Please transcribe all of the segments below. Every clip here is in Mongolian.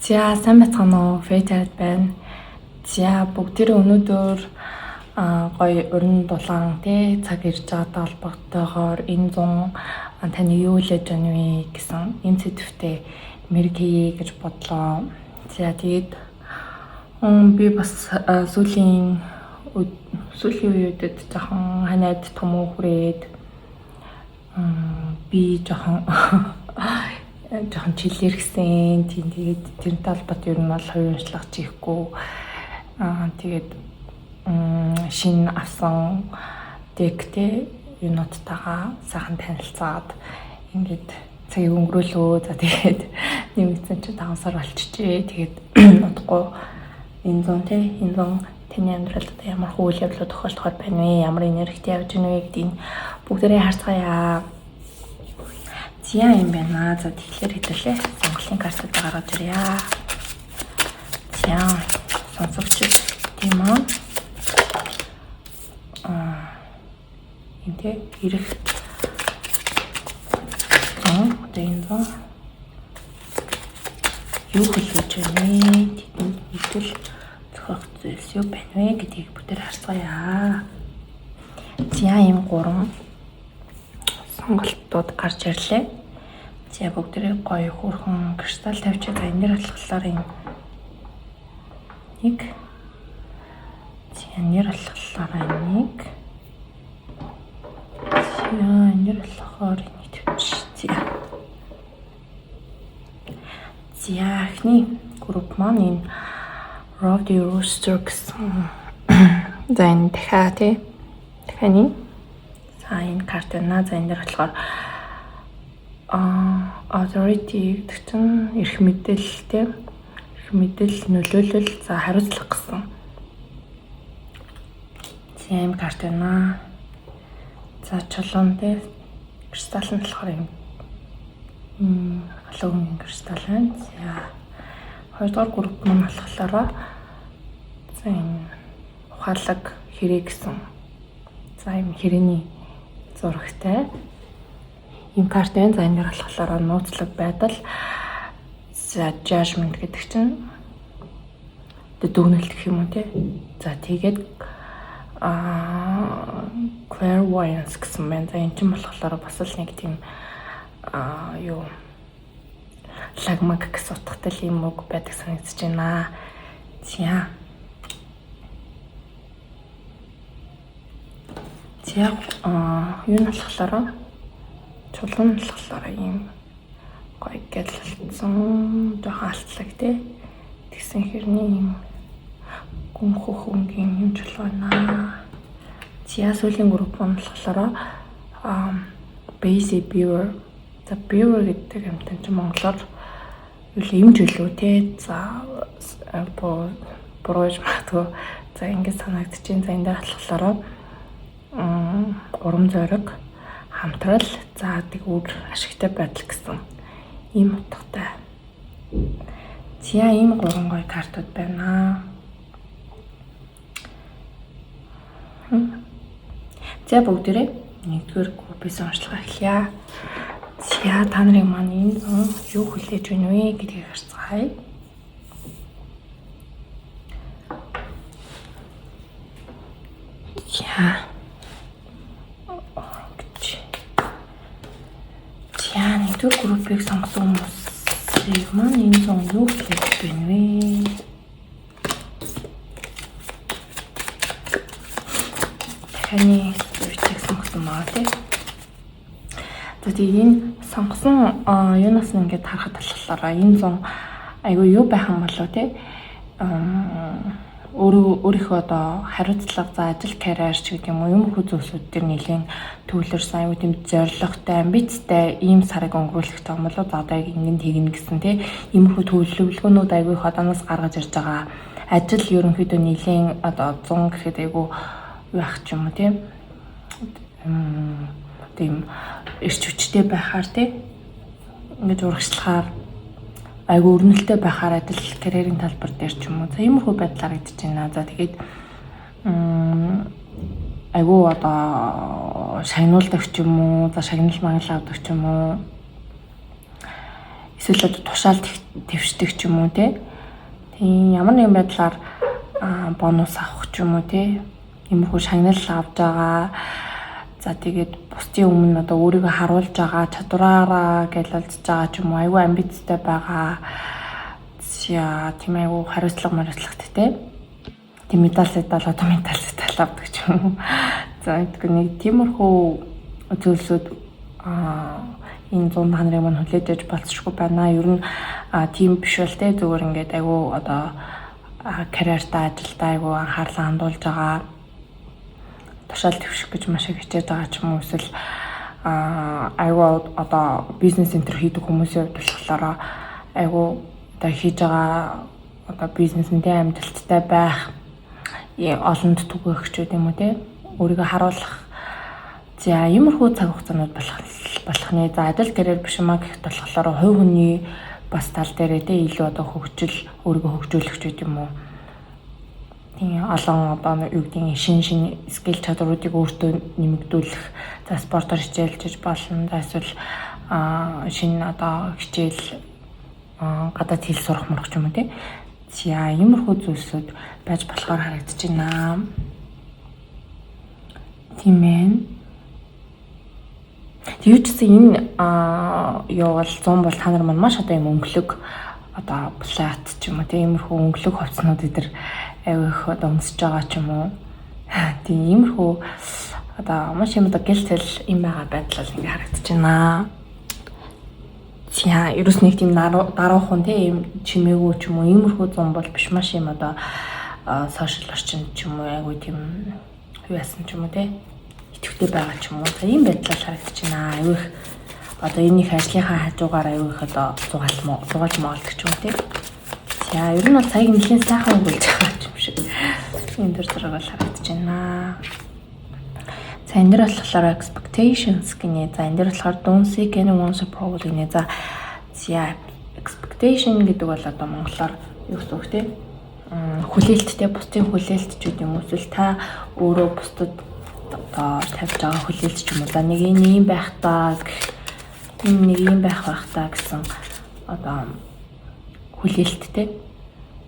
За сайн байцгаана уу? Фэйтэд байна. За бүгдээ өнөөдөр гоё уран дулаан тий цаг ирж байгаатай холбоотойгоор энэ 100 таны юу хэлж байна вэ гэсэн энэ сэдвтэ мэргэе гэж бодлоо. За тэгээд би бас сүүлийн үеүүдэд жоохон ханаад том хүрээд би жоохон чилэрхсэн тийм тэгээд тэрнтэй холбоотой ер нь бол хувийн уншлага чихгүй тэгээд шинэ авсан дэгтэй юунуудтайгаа сайхан танилцаад ингээд цагийг өнгөрөөлөө. За тэгээд нэмэгдсэн чинь 5 сар болчихжээ. Тэгээд удахгүй энэ 100 таны амьдралд ямар үйл явдлууд тохиолдоход байна вэ? Ямар энергитэй явж байна вэ гэдгийг бүгдээрээ харцгаая. Зя юм байна. За тэгэхээр хэдүүлээ сонголтын картад гаргаж ирье. За сонсогчд тийм үү? Энтэй ирэх энэ юу хэлж байна вэ? Тэгвэл зохиох зүйлс юу байна вэ гэдгийг бүгдээр харцгаая. За ийм 3 сонголтууд гарч ирлээ. За бүгдээ гоё хөөрхөн кристалл тавьчих. За энэ дээр болохоор нэг нэр болохоор нэг нэр болохоор нэг тавьчих. За эхний групп маань энэ Rowdy Rooster гэсэн. За энэ дахианы за энэ картана за энэ дээр болохоор authority гэдэг чинь эрх мэдээлэлтэй эрх мэдээлэл нөлөөлөл за хариуцлага гэсэн. За энэ картана за чулуунтэй кристалл нь болохоор юм алуугийн кристалл байна. За хоёрдугаар групп маань болохоор за энэ ухаалаг хэрэг гэсэн. За энэ хэрээний зурагтай ийм карт байна. За энэ болохоор нууцлаг байдал. За judgment гэдэг чинь дүгнэлт гэх юм уу те. За тэгээд clairvoyance гэсэн байна. За энэ чинь болохоор бас л нэг тийм юу лагмаг гэсэн утгатай юм үг байдаг санагдаж байна. За юу нь болохоор чулуун болохоор юм гоё гэлэлцэн жоохон алтлаг тий тэгсэн хэрний юм гүнхөнгийн юм чулуунаа. За сүүлийн групп нь болохоор basic viewer. За viewer гэдэг юмтай чи монголоор юм жилүү тий за бурууж магадгүй за ингэж санагдаж байна. За энэ дээр болохоор урам зориг хамтрал за тэгүр ашигтай байдал гэсэн ийм утгатай. За ийм 3 гоё картууд байна. За бүгдээрээ нэгдүгээр группээс уншлага эхлэе. За та нарын маань энэ юу хүлээж байна вэ гэдгийг харцгаая. Нэгдүгээр группийг сонгосон хүмүүсийг маань энэ юу хэлэх байна вэ? Таны зүйлийг сонгосон маа тий. За тэгээ энэ сонгосон юунаас ингээд харахад болохоор энэ 100 айгүй юу байх юм болов тий. Өөрийнхөө одоо хариуцлага за ажил карьер ч гэдэг юм уу юм хүү зүйлсүүд төр нэлийн төвлөрсөн аюу тийм зоригтой амбицтай ийм сарыг өнгөрүүлэх юм болоо за одоо ингэ тэгнэ гэсэн тий ийм хүү төлөвлөгөөнүүд аюу их одооноос гаргаж ирж байгаа. Ажил ерөнхийдөө нэлийн одоо 100 гэхэд айгүй байх ч юм уу тий тийм эрч хүчтэй байхаар тий ингэж урагшлахаар айгүй өрнөлттэй байхаар адил карьерийн талбар дээр ч юм уу. За иймэрхүү байдлаар идэж байна. За тэгээд айгүй одоо шагнуулдаг ч юм уу. За шагнал магнал авдаг ч юм уу. эсвэл одоо тушаал твшдэг ч юм уу те. Тийм ямар нэгэн байдлаар бонус авах ч юм уу те. Иймэрхүү шагнал авч байгаа. За тэгээд бусдын өмнө одоо өөрийгөө харуулж байгаа чадвараараа гэлэлж байгаа ч юм уу айгүй амбицтай байгаа. Тийм айгүй хариуцлагатай те. Тийм медаль одоо медаль авдаг ч юм уу. За гэдэг нэг тиймэрхүү зүйлсүүд энэ 100 нарыг мань хүлээж аж болцсохгүй байна. Ер нь тийм биш бол те зүгээр ингээд айгүй одоо карьертаа ажилдаа айгүй анхаарлаа хандуулж байгаа. Тушаал твших гэж маш их хичээж байгаа ч юм уу эсвэл айгүй одоо бизнес центр хийдэг хүмүүсийн хувьд болохоор айгүй одоо хийж байгаа одоо бизнесэндээ амжилттай байх олонд түгээх ч юм уу те өөрийгөө харуулах. За иймэрхүү цаг хугацаанууд болох нэ. За адил карьер биш маа гэх болохоор хувь хүний бас тал дээрээ те илүү одоо өөрийгөө хөгжүүлэх ч юм уу. Тийм олон одоо юу гэдэг шин скил чадваруудыг өөртөө нэмэгдүүлэх. За спортоор хичээлж болно. За эсвэл шинэ одоо хичээл гадаад хэл сурах мөрөх ч юм уу те. За иймэрхүү зүйлсүүд байж болохоор харагдаж байна. Тийм ээ. Тэгвэл энэ юу бол 100 бол та нар маань маш одоо юм өнгөлөг одоо плат ч юм уу тийм иймэрхүү өнгөлөг хувцснууд эдэр авих одоо өмсөж байгаа ч юм уу. Тийм иймэрхүү одоо маш юм одоо гэлтэл юм байгаа байдлаар ингээ харагдаж байна. За ерөөс нэг тийм даруухан тийм чимээгүй ч юм уу иймэрхүү 100 бол биш маш юм одоо сошиал орчинд ч юм уу айгүй тийм яасан ч юм уу тийм идэвхтэй байгаа ч юм уу. За ийм байдлаар харагдаж байна. Айгүй их одоо энийх ажлынхаа хажуугаар айгүй их одоо зугаалж моолдог ч юм уу тийм. За ер нь бол цагийг нэлийн сайхан өнгөлж байгаа юм шиг. Энэ төр зэрэг бол харагдаж байна. За энэ дэр болохоор expectations гинэ. За энэ дэр болохоор don't seek anyone's approval гинэ. За expectation гэдэг бол одоо монголоор юу гэсэн үг те? Хүлээлттэй бусдын хүлээлт ч гэдэг юм уу. Эсвэл та өөрөө бусдад одоо тавьж байгаа хүлээлт ч юм уу. За нэг ийм байх таа гэх нэг ийм байх таа гэсэн одоо хүлээлттэй.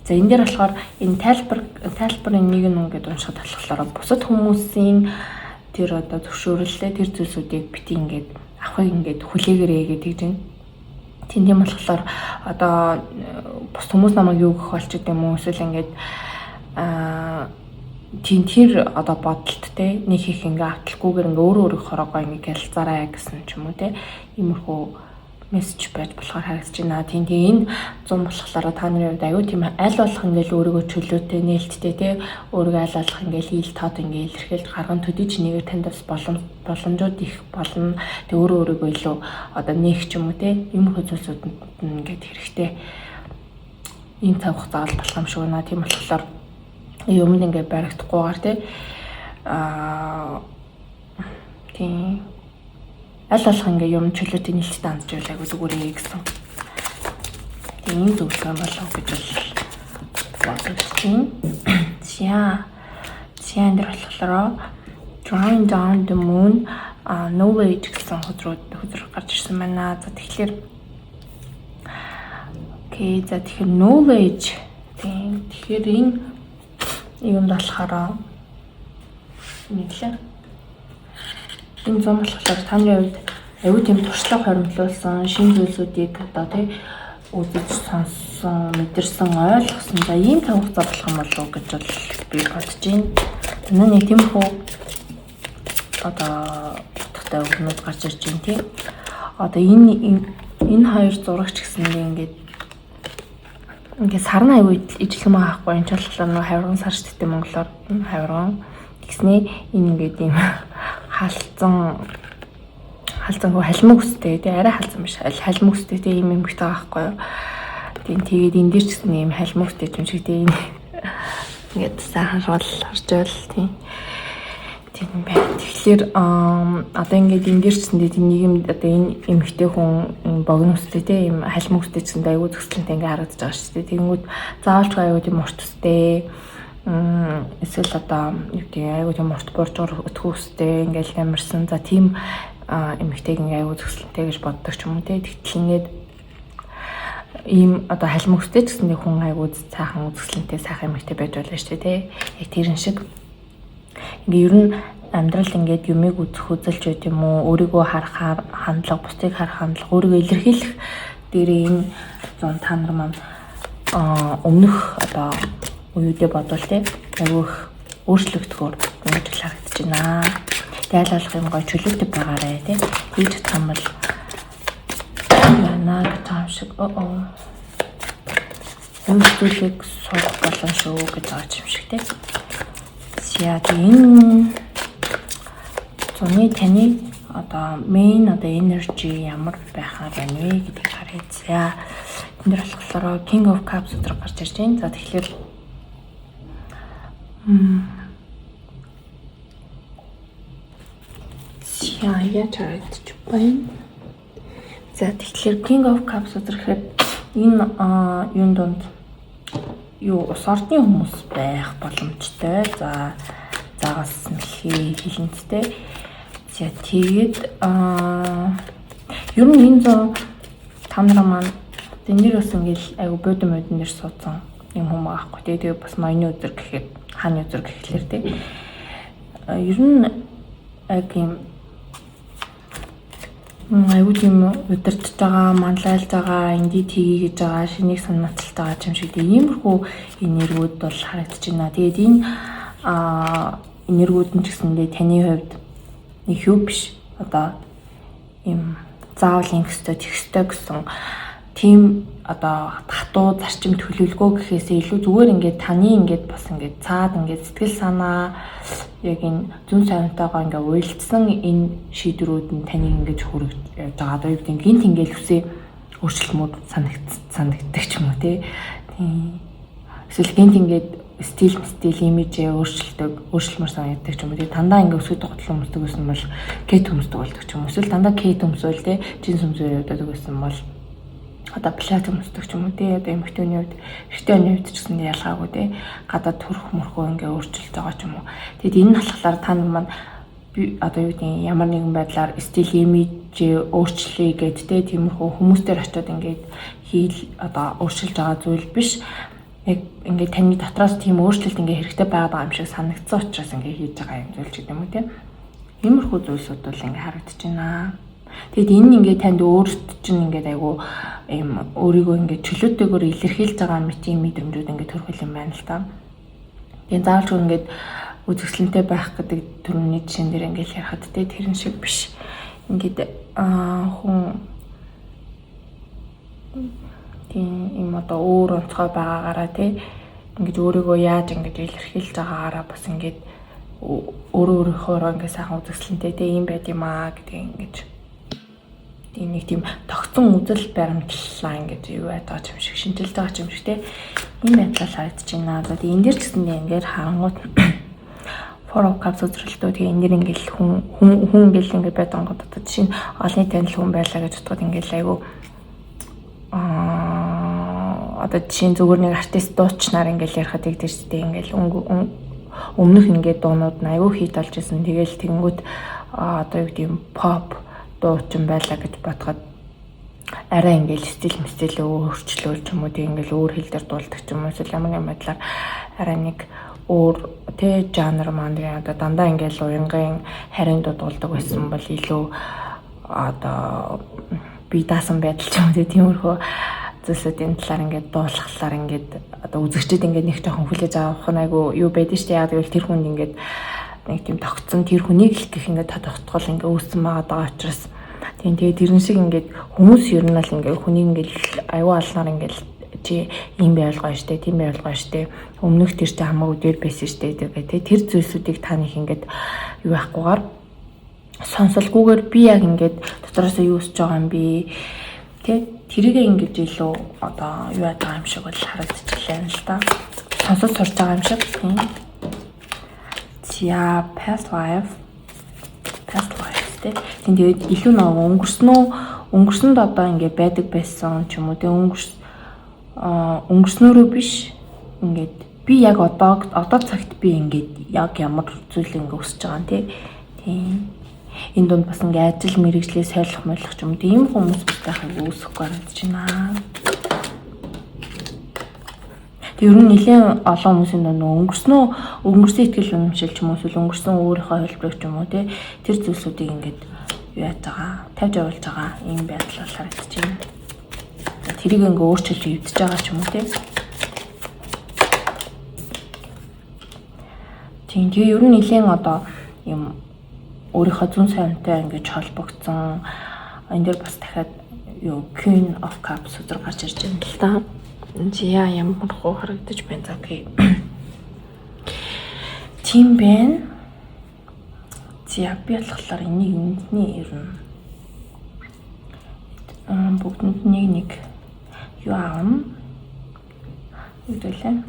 За энэ дээр болохоор энэ тайлбарын нэг нь ингээд уншихад болохоор бусад хүмүүсийн тэр одоо зөвшөөрлөлтэй тэр зүйлсүүдийг бити ингээд авахыг ингээд хүлээгээрэй гэдэг юм. Тийм болохоор одоо бус хүмүүс намайг юу гэх болч гэдэг юм уу эсвэл ингээд тэр одоо бодолт те нэг их ингээ автлахгүйгээр ингээ өөрөө хорогоо ингээ гялцаарай гэсэн ч юм уу те иймэрхүү мессеж байж болохоор харагдаж байна. Тийм энэ 100 болохоор та нарын хувьд аюу тийм аль болох ингээл өөрийгөө чөлөөтэй нээлттэй те өөрийгөө аль болох ингээл ил тод ингээл илэрхийлж гарган төдий ч нэгээр танд бас боломжууд их болно. Тэг өөрийгөө илүү одоо нээх ч юм уу те иймэрхүү зүйлсүүдэнд ингээд хэрэгтэй ийм цаг хугацаа болох юм шиг байна. Тийм болохоор юмд ингээд баригдахгүйгээр те тийм аль болох ингээ юм чөлөөтэй нэлттэй хандж байлаагүй зүгээрээ гэсэн. Тийм зөвлөгөө болов гэж бодож байна. За энэ болохоор Drawing Down the Moon Knowledge гэсэн хөзөр гарч ирсэн байна. За тэгэхээр knowledge тийм тэгэхээр энэ юм болохоор нэглээ. Энэ 100 болохоор таны хувьд аюу тийм туршлага хоримтлуулсан шинэ зүйлсүүдийг одоо тий үзэж сонссон, мэдэрсэн, ойлгосон. За ийм цаг хугацаа болох юм болов уу гэж бол би бодож байна. Танай нэг тиймэрхүү одоо утгатай өгнүүд гарч ирж байна тий. Одоо энэ хоёр зурагч гэсэндээ ингээд сарна аюу ижлэм аахгүй энэ ч болохоор нөө хавирган сар штэ монголоор хавирган тэгснээ энэ ингээд ийм халзан халмаг үстэй тий арай халзан биш халмаг үстэй тий ийм эмгтэй байгаа байхгүй юу. Тэгээд энэ дээр ч гэсэн ийм халмаг үстэй юм шиг тий ингээд сайхан шууд харж байл тий тийм байна. Тэгэхээр одоо ингээд энэ дээр ч гэсэн тий нэг юм одоо энэ эмгтэй хүн богино үстэй тий ийм халмаг үстэй ч гэсэн аюу зөвслөнтэй ингээд харагдаж байгаа шүү дээ. Тэнгүүд заавалч аюу тийм урт үстэй эсвэл одоо юу гэдэг аюу тийм урт боржор өтгөөстэй ингээл амарсан. За тийм эмэгтэйг ингээ аюу зөвсөлтэй гэж боддог ч юм уу те. Тэгтэл ингээд ийм одоо халим өстэй ч гэсэндээ хүн айгуу цаахан үзэсгэлэнтэй сайхан эмэгтэй байж болно шүү дээ. Яг тэрэн шиг. Ингээ ер нь амьдрал ингээд юмыг үзэх үзэлж байт юм уу? Өөрийгөө харах хандлага, бусдыг харах хандлага, өөрийгөө илэрхийлэх дээр энэ зүүн та нар маань өмнөх одоо үеүдээ бодвол те айгуу их өөрчлөгдөхөөр ингэж харагдаж байна. Тэгэл алах юм гой чөлөөтэй байгаарэ те. Хийж чадах юм бол яна гэж юм шиг зүйлийг сурах болно шүү гэж байгаа юм шиг те. Яг энэ зуны таны одоо main одоо energy ямар байхаар байна вэ гэдгийг харъя. За энэ дөр болохоор King of Cups өдрөг гарч ирж байна. За тэгэхээр яа чарайч байна. За тэгэхээр King of Cups өдрөөр энэ юунд донд юу ус ордны хүмүүс байх боломжтой. За загас хилэнцтэй. За тэгээд ер нь энэ зам та нар маань тэнэр бас ингээл айгу бодом модон дээр суудсан юм хүмүүс аахгүй. Тэгээд бас ноёны өдөр гэхэд хааны өдөр гэхлээр тий. Ер нь яг юм айгу тийм удирдах байгаа, манлайлж байгаа, эндий тгий гэж байгаа, шинийг санааталж байгаа юм шиг тийм иймэрхүү энергиуд бол харагдаж байна. Тэгээд энэ энергиуд нь ч гэсэндээ таны хувьд нэг юу биш. Одоо ийм заавал ингэстэй тэгстэй гэсэн тийм одоо хатуу зарчим төлөвлөгөө гэхээсээ илүү зүгээр ингээд таны ингээд бас ингээд цаад ингээд сэтгэл санаа яг энэ зүн сайнтайгаа ингээд уйлдсан энэ шийдвэрүүд нь таны ингээд хүрэж байгаа одоо юу гэдэг гинт ингээд үсээ өөрчлөлтмүүд санагддаг ч юм уу тий. Эсвэл гинт ингээд стил имижээ өөрчлөлмөр санагддаг ч юм уу тий. Дандаа ингээд өсөд готлон өмсдөг гэсэн бол кет өмсдөг болдог ч юм уу. Эсвэл дандаа кет өмсвөл тий жинс өмсөөр явдаг гэсэн бол одоо плат өмсдөг ч юм уу тий. Одоо эмэгтэйний хувьд эрэгтэйний хувьд ч гэсэн ялгаагүй тий. Гадаад төрөх мөрхөө ингээд өөрчилж байгаа ч юм уу. Тэгэд энэ нь болохоор та нар маань одоо юу гэдэг ямар нэгэн байдлаар стил имижээ өөрчлөе гэдэг тий. Тиймэрхүү хүмүүстээр очиод ингээд одоо өөрчилж байгаа зүйл биш. Яг ингээд таны дотроос тийм өөрчлөлт ингээд хэрэгтэй байгаа юм шиг санагдсан учраас ингээд хийж байгаа юм зүйл ч гэдэг юм уу тий. Иймэрхүү зүйлсүүд бол ингээд харагдаж байна. Тэгэд энэ ингээд танд өөрт чинь ингээд айгу ийм өөрийгөө ингээд чөлөөтэйгээр илэрхийлж байгаа мэтийн мэдрэмжүүд ингээд төрөх юм байна л та. Тэгээд заавалж ингээд үзэсгэлэнтэй байх гэдэг төрөний жишээн дээр ингээд ярихад тий тэрэн шиг биш. Ингээд хүн тийм юм одоо өөр онцгой байгаагаараа тий ингээд өөрийгөө яаж ингээд илэрхийлж байгаагаараа бас ингээд өөрийнхөө ингээд сайхан үзэсгэлэнтэй тий юм байд юм аа гэдэг ингээд тийм нэг тийм тогтсон үзэл баримтлалаа ингээд юу байдаг юм шиг шинжилж байгаа юм шиг те энэ байдлаар харагдаж байна. За тийм энэ дэр ч гэсэндээ ингээд харангуут Four of Cups үзрэлтөө тэгээ энэ дэр ингээд хүн ингээд ингээд байдаг гот одоо жишээ нь олонний танил хүн байлаа гэж бодоход ингээд айгу одоо жишээ нь зүгээр нэг артист дуучнаар ингээд ярихад тэгдэж штэ ингээд өмнөх ингээд дуунууд нь айгу хит олж исэн. Тэгээл тэнгүүд одоо юу гэдэг юм pop дуучин байлаа гэж бодоход арай ингээл стил өөрчлөөл ч юм уу тийм ингээл өөр хэл дээр дуулдаг ч юм уу эсвэл ямар нэгэн байдлаар арай нэг өөр тэ жанр мандын одоо дандаа ингээл уянгын харин дуулдаг байсан бол илүү одоо би даасан байдал ч юм уу тиймэрхүү зүйлсүүдийн талаар ингээд дуулахлаар ингээд одоо үзэгчдэд ингээд нэг жоохон хүлээж авах нь айгу юу байдаг шүү дээ. Яг гэвэл тэр хүнд ингээд нэг тийм тогтсон тэр хүнийг л гэх ингээд тодтогтгол ингээд үүссэн байгаа учраас тийм тэгээд тэрэн шиг ингээд хүмүүс ер нь л ингээд хүнийг ингээд аюу алнаар ингээд чи ийм байлгаа штэ тийм байлгаа штэ өмнөх тэр чи хамаагүй дээр байсан штэ гэдэг тэр зүйлсүүдийг та нэг ингээд юу яахгүйгээр сонсолгүйгээр би яг ингээд дотроосоо юу өсөж байгаа юм би тий тэрийг ингээд илүү одоо юу яадаг юм шиг бол харагдчихлаа л да. Сонсож сурч байгаа юм шиг тийм. За past life тэгээд илүү нэг өнгөрснөд одоо ингээд байдаг байсан ч юм уу тэг өнгөрснөөрөө биш ингээд би яг одоо цагт би ингээд яг ямар зүйл ингээд өсөж байгаа юм тийм энэ донд бас ингээд ажил мэргэжлээ солих ч юм уу тийм хүмүүс байх үүсэхгүй харагдаж байна. Тэг ер нь нэлээд олон хүмүүсийн өнгөрсөн ихтгэл үнэмшил ч юм уу эсвэл өнгөрсөн өөрийнхөө хэлбэрэг ч юм уу тий тэр зүйлсүүдийг ингээд юу яаж байгаа тавьж явуулж байгаа ийм байдал бол харагдаж байна. Тэрийг ингээ өөрчилж өвдөж байгаа ч юм уу тий. Тэгээ ер нь нэлээд одоо юм өөрийнхөө зүүн сайнтай ингэж холбогдсон энэ дээр бас дахиад юу Queen of Cups өдр гарч ирж байна л да. Зя ямар хөө харагдаж байна за окей. Тийм байна. Зя би болохоор энийг эндний ер нь бүгдэнд нэг юу аам үдэлээ.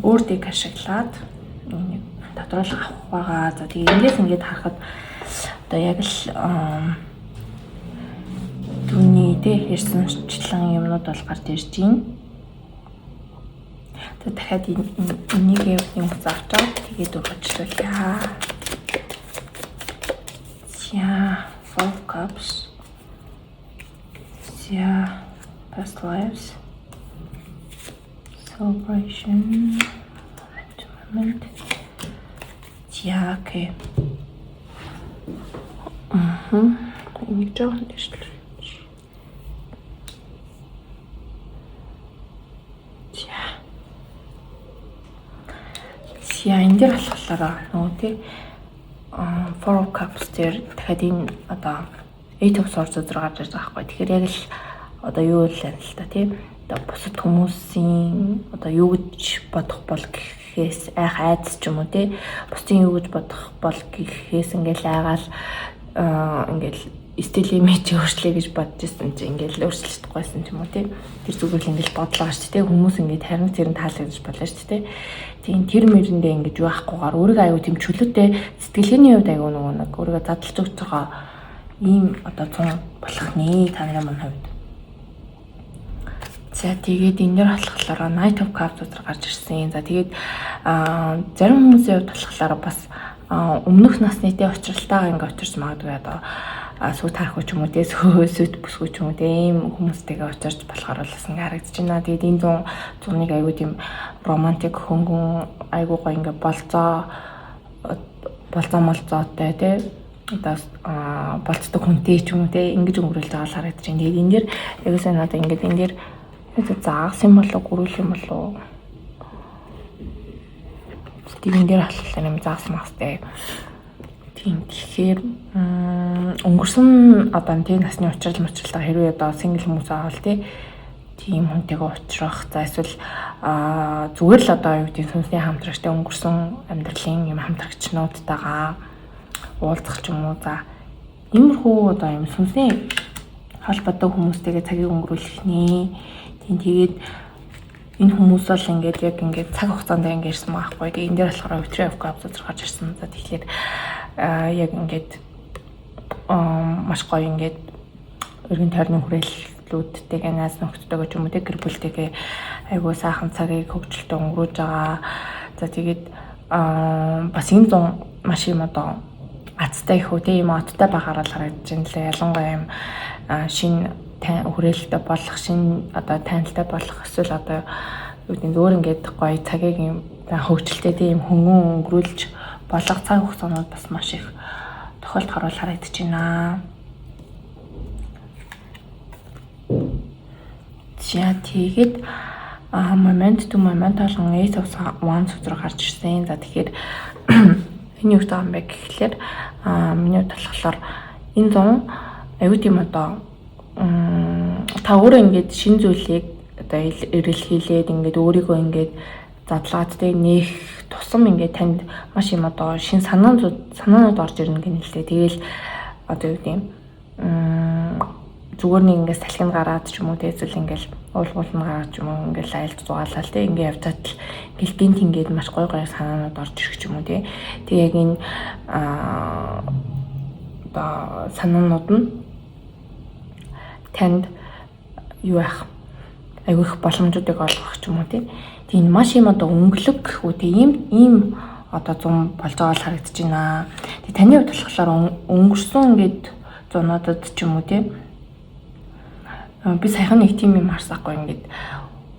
Өөртөө ашиглаад нэг тодруулах авах байгаа. За тэгээ эндээс ингээд харахад одоо яг л түүний дэ хэрсэнчлэн юмнууд бол гарч ирж байна. Тэгээд дахиад энийг юм заавчаа тэгээд өргөжлүүлье. За 4 cups. За past lives. Celebration. Moment. За окей. Энийг жоохон дэвшлээ. За энэ дээр болохоор нөгөө тий 4 cups дээр дахиад энэ одоо 8 of swords өдр гарч ирж байгаа байхгүй. Тэгэхээр яг л одоо юу л юм л та тий одоо бусад хүмүүсийн одоо юу гэж бодох бол гэхээс айдас ч юм уу тий бусдын юу гэж бодох бол гэхээс ингээл айгаал ингээл стил имиж өөрчлөе гэж бодож ирсэн чи ингээл өөрчлөгдөхгүйсэн ч юм уу тий тэр зүгээр л ингээл бодлоо шүү дээ хүмүүс ингээд харин зэрэн таалагдаж болоо шүү дээ. Тийм тэр мэрэндээ ингэж юу ахгүйгээр өөрийгөө аюу тийм чөлөөтэй сэтгэлгээний хувьд аюу нэг өөрийгөө задлж өгч байгаа ийм одоо цун болох нэ та нарын мань хувьд. За тэгээд энэ дэр болохоор Knight of Cups өдр гарч ирсэн. За тэгээд зарим хүмүүсийн хувьд болохоор бас өмнөх наснытэй учралтайгаа ингэ очирч магадгүй одоо сүү тарах ч юм уу те сүйт бүсгүй ч юм уу те ийм хүмүүстэйгээ очирч болохоор бас ингэ харагдаж байна. Тэгээд энэ зуныг аюу тийм романтик хөнгөн айгуу гоё ингээ болцоомолцоотой те одоо болцдог хүнтэй ч юм уу те ингэж өнгөрүүлж байгаа л харагдаж байна. Тэгээд энэ дэр ягсаа надаа ингээд энэ дэр заагс юм болоо гөрүүл юм болоо тийм дээр болохоор юм заагс мастай. Тийм тэгэхээр өнгөрсөн одоо тийм насны учралтаа хэрвээ одоо сингл хүмүүс аавал тийм хүнтэйгээ уулзрах за эсвэл зүгээр л одоо юу гэдэг сүнсний хамтрагчтай өнгөрсөн амьдралын юм хамтрагчнуудтайгаа уулзах ч юм уу за иймэрхүү одоо юм сүнсний холбоотой хүмүүстэйгээ цагийг өнгөрүүлэх нэ. Тийм тэгээд энэ хүмүүс бол ингээд яг ингээд цаг хугацаанд ингээд ирсэн байгаа байхгүй. Тэгээд энэ дээр болохоор Three of Cups зэрэг гарч ирсэн. За тэгэхээр яг ингээд маш гоё ингээд өргөн тойрны хүрээллүүдтэйгээ найз нөхдөдөө ч юм уу тэг гэр бүлтэйгээ айгуу сайхан цагийг хөгжилтэй өнгөрөөж байгаа. За тэгээд бас энэ зун маш юм одоо азтай их үү тийм оттой багаараа л харагдаж байна лээ. Ялангуяа юм шинэ хүрээлэлтэй болох шинэ одоо танилтай болох эсвэл одоо юу гэдэг өөр ингээд гоё цагийг юм хөгжилтэй тийм хөнгөн өнгөрүүлж болох цаг хугацаанууд бас маш их тохиолдохоор харагдаж байна. За тэгээд moment to moment болгон 8 of Wands өдрөөр гарч ирсэн. За тэгэхээр энэ юу таам бэ гэхлээр миний болохоор энэ зун аюу тийм одоо та өөрөө ингээд шин зүйлийг одоо эрэлхийлээд ингээд өөрийгөө ингээд задлаад тэ нэх тусам ингээд танд маш юм одоо шин санаанууд орж ирнэ гэнэлээ. Тэгээл одоо юу гэм зүгээр нэг ингээд салхинд гараад ч юм уу тэ эсвэл ингээд уулгуулнд гараад ч юм уу ингээд айлж зугаалал тэ ингээд явж татал гэлтийн тингээд маш гой гой санаанууд орж ирэх ч юм уу тэ. Тэг яг энэ одоо санаанууд нь танд юу ах айгүй их боломжуудыг олгох ч юм уу тийм маш юм одоо өнгөлөг гэхүү тийм ийм одоо зам болж байгаа л харагдаж байна. Тэг таны хувьд болохоор өнгөрсөн ингээд зунуудад ч юм уу тийм би саяхан нэг тийм юм харсаахгүй ингээд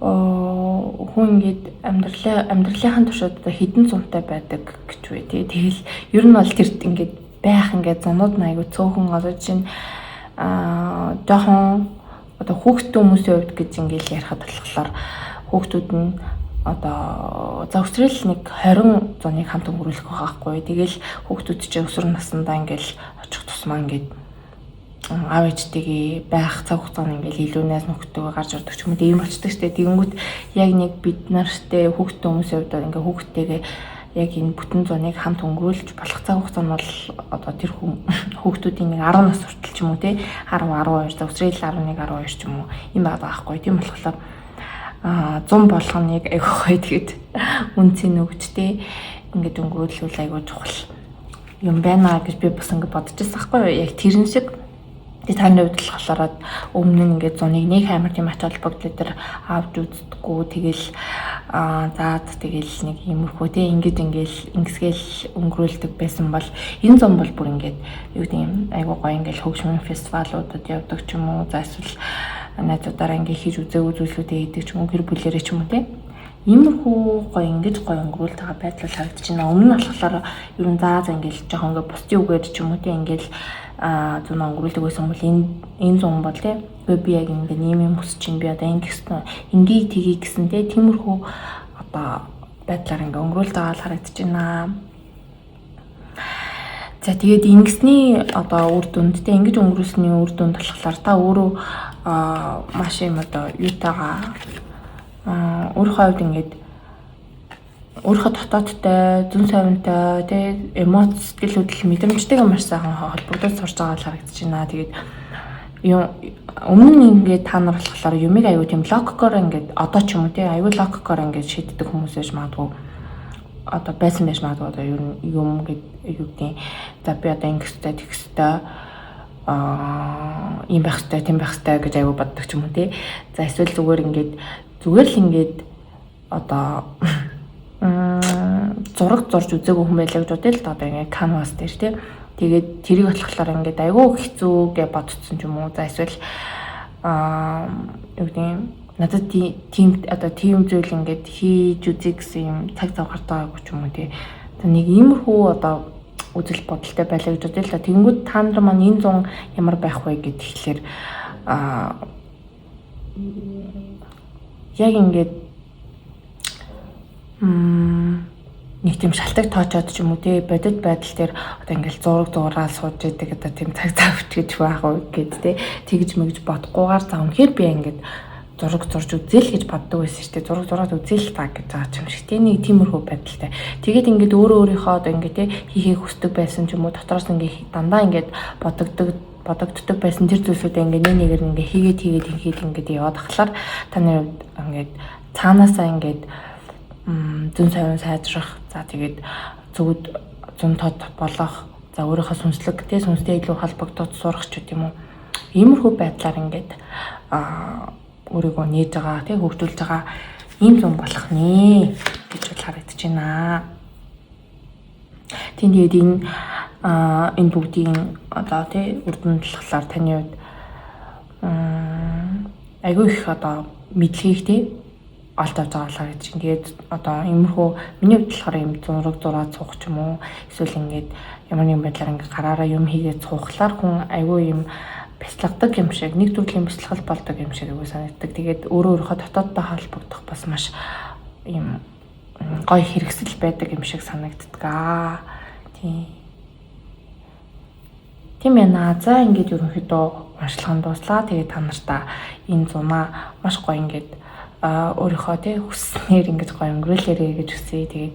хүн ингээд амьдралынхаа туршид хідэн зунтай байдаг гэж үе тий. Тэгэл ер нь бол тэр ингээд байх ингээд зунууд айгу цөөхөн одоо чинь жоохон одоо хүүхдтэй хүмүүсийн хувьд гэж ингээд ярихад болохоор хүүхдүүд нь одоо зөвсрөл нэг 20 зуныг хамт өнгөрүүлэх байгаа байхгүй. Тэгэл хүүхдүүд чинь өсвөр насндаа ингээд очих тусмаа ингээд аав ээжтэйгээ байх цаг хугацаанд ингээд илүү найз нөхдөдөө гарч ирдэг ч юм уу тийм болчдаг штэ. Тэгэнгүүт яг нэг бид нартай хүүхдтэй хүмүүсийн хувьд ингээд хүүхдтэйгээ яг энэ бүтэн зуныг хамт өнгөрүүлж болох цаг хугацаа нь бол одоо тэр хүүхдүүдийн нэг 10 нас хүртэл ч юм уу тий 10 12 зөвсрөл 11 12 ч юм уу юм байгаа байхгүй. Тийм болохоор 100 болгоныг айгуу гоё тэгээд үнцэн өгчтэй ингээд өнгөрүүлвэл айгуу чухал юм байна гэж би бас ингээд бодож байсан байхгүй юу. Яг тэрэн шиг таны хувьд болохоор өмнө нь ингээд зуныг нэг амар тийм ач холбогдол дээр авч үздэггүй тэгэл тэгэл нэг иймэрхүү тий ингэсгээл өнгөрүүлдэг байсан бол энэ зам бол бүр ингээд юу гэдэг юм айгуу гоё ингээд хөгжмийн фестивалуудад явдаг ч юм уу за эсвэл найзуудаараа ингээд хийж үзээгүй зүйлүүдээ хийдэг ч юм уу гэр бүлэрээ ч юм уу тий иймэрхүү гоё ингэж гоё өнгөрүүлж байгаа байдал харагдаж байна. Өмнө нь болохоор ер нь за ингээд жоохон ингээд бусдын үгээр ч юм уу тий ингээд зүүн өнгөрүүлдэг байсан бол энэ зүүн бол тий би яг ингээд юм хүсэж чинь би одоо ингээд тгий гэсэн тий тиймэрхүү одоо байдлаар ингээд өнгөрүүлж байгаа л харагдаж байна. За тэгээд ингэсний одоо үр дүнд тий ингэж өнгөрүүлсний үр дүнд болохоор та өөрөө маш юм одоо юутайгаа өөрийнхөө хувьд ингээд өөрийнхөө дотоодтой зүн совинтой тий эмоц сэтгэл хөдлөл мэдрэмжтэйгээ маш сайхан холбогдож сурч байгаа л харагдаж байна. Тэгээд өмнө нь ингээд та нар болохоор юмыг аюу тийм логикоор ингээд одоо ч юм уу тий аюу логикоор ингээд шийддэг хүмүүс байж магадгүй одоо байсан байж магадгүй одоо ер нь юм гэдэг юу гэдэг за би одоо ингэстэй тэгстэй ийм байх хэрэгтэй тийм байх хэрэгтэй гэж аюу боддог ч юм уу тий. За эсвэл зүгээр л ингээд одоо зураг зурж үзээгүй хүн байлаа гэж бодъё л да одоо ингээд canvas дээр тий. Тэгээд тэрийг болохоор ингээд айгүй хэцүү гэж бодсон ч юм уу. За эсвэл юу гэдэг надад тийм зүйл ингээд хийж үзье гэсэн юм цаг зав гартаагүй ч юм уу тий. Одоо нэг иймэрхүү одоо үзэл бодолтой байлаа гэж бодъё л да. Тэнгүүд та нар маань энэ зун ямар байх вэ гэд тэгэхээр яг ингээд нэг тийм шалтгаан тоочоод ч юм уу тий бодит байдал дээр одоо ингээл зураг сууж идэг одоо тийм цаг зав гэж байх уу гэд тий тэгж мэгж бодохгүйгээр за үнэхээр би ингээд зураг зурж үзээл гэж боддог байсан шүү дээ. Зураг үзээл та гэж байгаа юм шиг тий нэг тиймэрхүү байдалтай. Тэгээд ингээд өөрийнхөө одоо ингээд тий хийхийг хүсдэг байсан ч юм уу дотроос ингээд дандаа ингээд бодогддог байсан тэр зүйлсүүдээ ингээд нэгээр ингээд хийгээд ингээд яваад ахлаар таны хувьд ингээд цаанаасаа ингээд зүн совин сайжрах за тэгээд зүгд зүүн тод болох за өөрийнхөө сүнслэг тий сүнстэй илүү холбогдоод сурах ч гэдэм үү иймэрхүү байдлаар ингээд өөрийгөө нээж байгаа тий хөгжүүлж байгаа ийм зам болох нэ гэж харагдаж байна. Тэгээд энэ бүгдийн одоо тий үр дүнд болохоор таны хувьд айгүй их одоо мэдлэгийг тий олж авч байгаа л гэж. Тэгээд одоо иймэрхүү миний хувьд болохоор юм зураг цуух ч юм уу эсвэл ингээд ямар нэгэн байдлаар ингээд гараараа юм хийгээд цуухлаар хүн айгүй юм бяцлагдаг юм шиг нэг төрлийн бяцлал болдог юм шиг үгүй санагддаг. Тэгээд өөрийнхөө дотооддоо холбогдох бас маш юм гоё хэрэгсэл байдаг юм шиг санагддаг. Тийм ээ. За ингээд ерөнхийдөө уншлагын дуслаа. Тэгээд та нартаа энэ зунаа маш гоё ингээд өөрийнхөө тий хүснээр ингэж гоё өнгөрүүлээрэй гэж хүсье. Тэгээд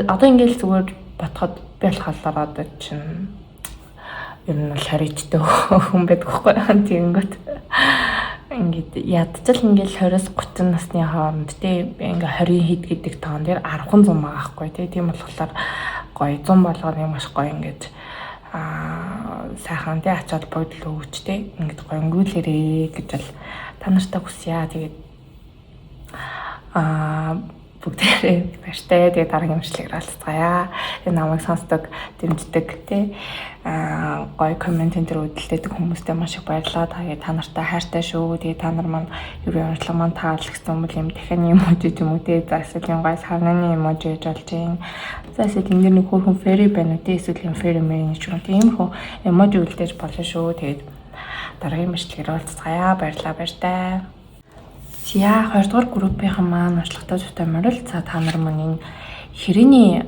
одоо ингээд зүгээр ботход би болохоор одоо чинь ер нь бол харигддаг хүн байдаг байхгүй тэгэнгүүт ингээд ядчил ингээд 20-30 насны хооронд тий ингээд 20 хэд гэдэг тоон дээр 10 зам байгаа байхгүй тий тийм болохоор гоё 100 болгоны маш гоё ингээд сайхан тий ач холбогдол өгч тий ингээд гоё өнгөрүүлээрэй гэж бол та нартай хүсье. Тэгээд бүгдээрээ баяртай. Тэгээ дараагийн имжлэгээр алцгаая. Тэгээ намайг сонсдог, дэмждэг тий гоё коммент энэ үдэлтэйдэг хүмүүстээ маш их баярлалаа. Тэгээ та нартай хайртай шүү. Тэгээ та нар маань ерөн онцлог маань таалагдсан бол юм дахин эможи ч юм уу тий за эсвэл юм гой сарнаны эможи гэж болж юм. За эсвэл энэ нэг хөрхөн фэри байна уу тий эсвэл юм фэри мэн ч юм уу тиймэрхүү эможи үлдээж болно шүү. Тэгээд дараагийн имжлэгээр алцгаая. Баярлалаа баяртай. За 2 дугаар группийн маань онцлогтой зүйтэй морил. За та нар маань энэ хэрээний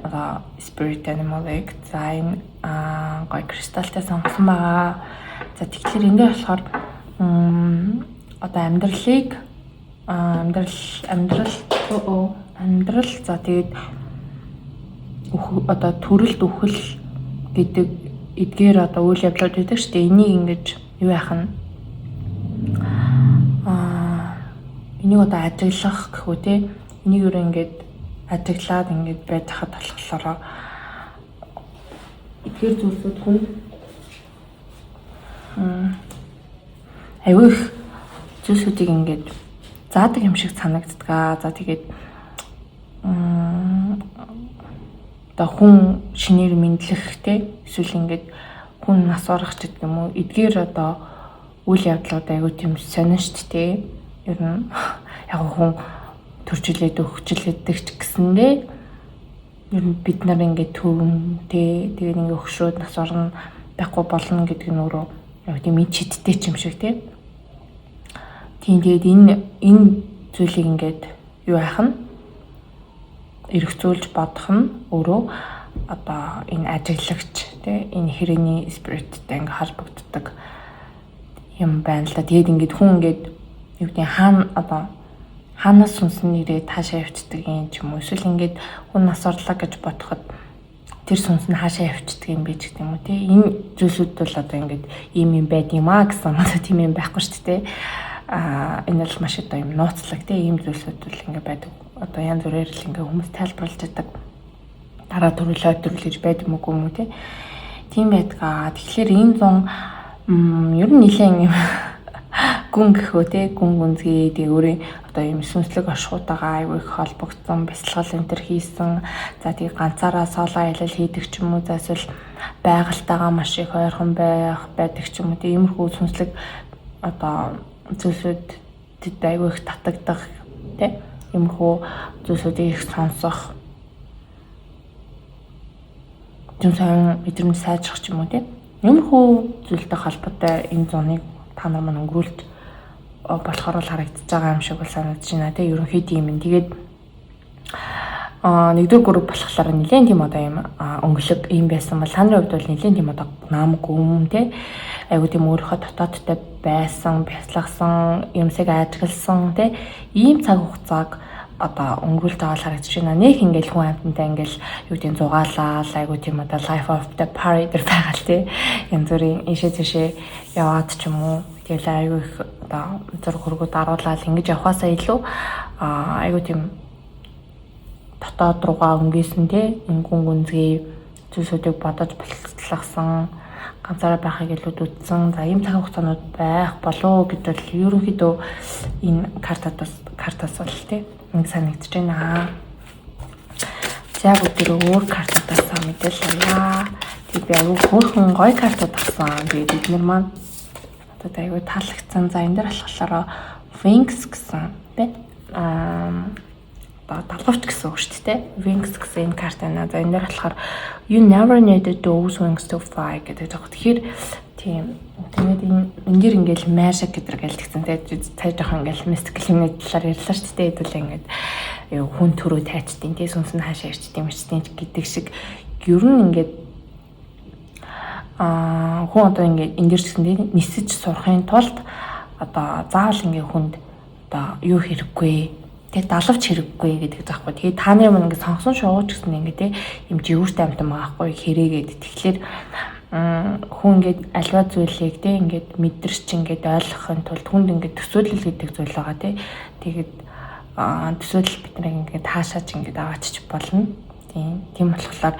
spirit animal-ыг за энэ гоё кристалтай сонгосон байгаа. За тэгэхээр энэ дээр болохоор одоо амьдрал за тэгээд одоо төрөлт үхэл гэдэг эдгээр одоо үйл явдлууд байдаг шүү дээ. Энийг ингэж юу яах нь энийг одоо ажиглах гэхүү те энийг юу ингээд ажиглаад ингээд байж хад болохоор эдгээр зүйлсүүд хүн аюух зүйлсүүдийг ингээд заадаг юм шиг санагддаг. За тэгээд одоо хүн шинээр мэдлэх те эсвэл ингээд хүн нас орох гэдэг юм уу эдгээр одоо үйл явдлууд аюу тийм сонин шүү дээ. Ер нь яг хүн төржилээд өгчлээдэг ч гэсэндээ ер нь бид нар ингээд төвөмтэй тэгээд ингээд өгшөөд нас орно байхгүй болно гэдэг нь өөрөө яг тийм чидтэй ч юм шиг тийм тэгээд энэ зүйлийг ингээд юу яах нь эргцүүлж бодох нь өөрөө одоо энэ ажиглагч тийм энэ хэрээний спириттэй ингээд холбогддог юм байна л да. Тэгээд ингээд хүн ингээд юу гэдэг хаанаас сүнсэн нэрээ таашаа явцдаг юм ч юм уу эсвэл ингээд хүн нас орлоо гэж бодоход тэр сүнс нь хаашаа явцдаг юм бэ гэдэг юм уу тий энэ зүйлсүүд бол одоо ингээд ийм юм байд юм аа гэсэн одоо тийм юм байхгүй шүү дээ. Энэ л маш одоо юм нууцлаг тий ийм зүйлсүүд бол ингээд байдаг. Одоо янз бүрээр л ингээд хүмүүс тайлбарлаж байдаг. Дараа төрүүлж байдаг юм уу тий. Тийм байдгаа. Тэгэхээр энэ зун ер нь нэлээд юм гүн гэхөө те гүн гүнзгий тэгээ өөрийн одоо юм сүнслэг оршихуутайгаа аюу их холбогдсон бясалгал энэ төр хийсэн. За тэгээ ганцаараа соло аялал хийдэг ч юм уу за эсвэл байгальтайгаа маш их ойрхон байдаг ч юм уу тэгээ иймэрхүү сүнслэг одоо зүйлсүүд тэд аюу их татагдах те иймэрхүү зүйлсүүдийг их сонсох юм сайн мэдрэмж сайжрах ч юм уу те иймэрхүү зүйлтэй холбоотой энэ зуныг та нар маань өнгөрүүлж болохоор л харагдаж байгаа юм шиг бол санагдаж байна те ерөнхийдөө юм. Тэгээд нэгдүгээр групп болохоор нэлээд тийм одоо юм өнгөлөг юм байсан бол та нарын хувьд бол нэлээд тийм одоо намг юм те айгуу тийм өөрийнхөө дотоодтой байсан бяцлагсан юмсыг ажигласан те ийм цаг хугацааг одоо өнгөрүүлж байгаа л харагдаж байна. Нэг ингээл хүн амьтантай ингээл юу гэдэг зугаалал айгуу тийм одоо life of the party дээр байгаа л тий. Янз бүрийн ишээ цэшээ яваад ч юм уу. Тэгэл айгуу их одоо зург хөргүүд аруулаад ингэж явахаасаа илүү айгуу тийм дотоод руугаа өнгөсөн тий. Ингүн гүнзгий зүйлсүүдийг бодож болцлогсон ганцаараа байхыг илүү үтсэн. За ийм цаг хугацаанууд байх болоо гэдэл ерөнхийдөө энэ картаас бол тий нэг санагдаж байна. За бүгд өөр картуудаас мэдээлэл авъя. Тэгээд би аюу хөөрхөн гоё картууд авсан. Тэгээд эдгээр маань одоо аюу таалагдсан. За энэ дээр болохоор Wings гэсэн тий далгавч гэсэн үг шүү дээ. Wings гэсэн энэ карт байна. За энэ дээр болохоор you never needed those wings to fly гэдэг жоо. Тэгэхээр тийм тэгээд энэ дэр ингээл magic гэдэг гэлтгсэн. Тэгээд цай жоохон ингээл mystical юм талаар ярьлаа шүү дээ. Хэдүүл ингээд хүн төрөө тайчдیں۔ Тэ сүнс нь хаашаа ирчдیں гэдэг шиг ер нь ингээд хүн одоо ингээд энэ дэр гэсэн тийм нисэж сурахын тулд одоо заавал ингээд хүнд одоо юу хэрэггүй тэг далавч хэрэггүй гэдэг заахгүй. Тэгээд та нарын мань ингээд сонгосон шуугч гэсэн ингээд те юм живүүртэй амтан байхгүй хэрэгээд тэгэхээр хүн ингээд альва зүйлийг те ингээд мэдэрч ингээд ойлгохын тулд хүнд ингээд төсөөлөл гэдэг зүйл байгаа те. Тэгээд төсөөлөл бид нар ингээд хаашаач ингээд аваачч болно. Тийм болохоор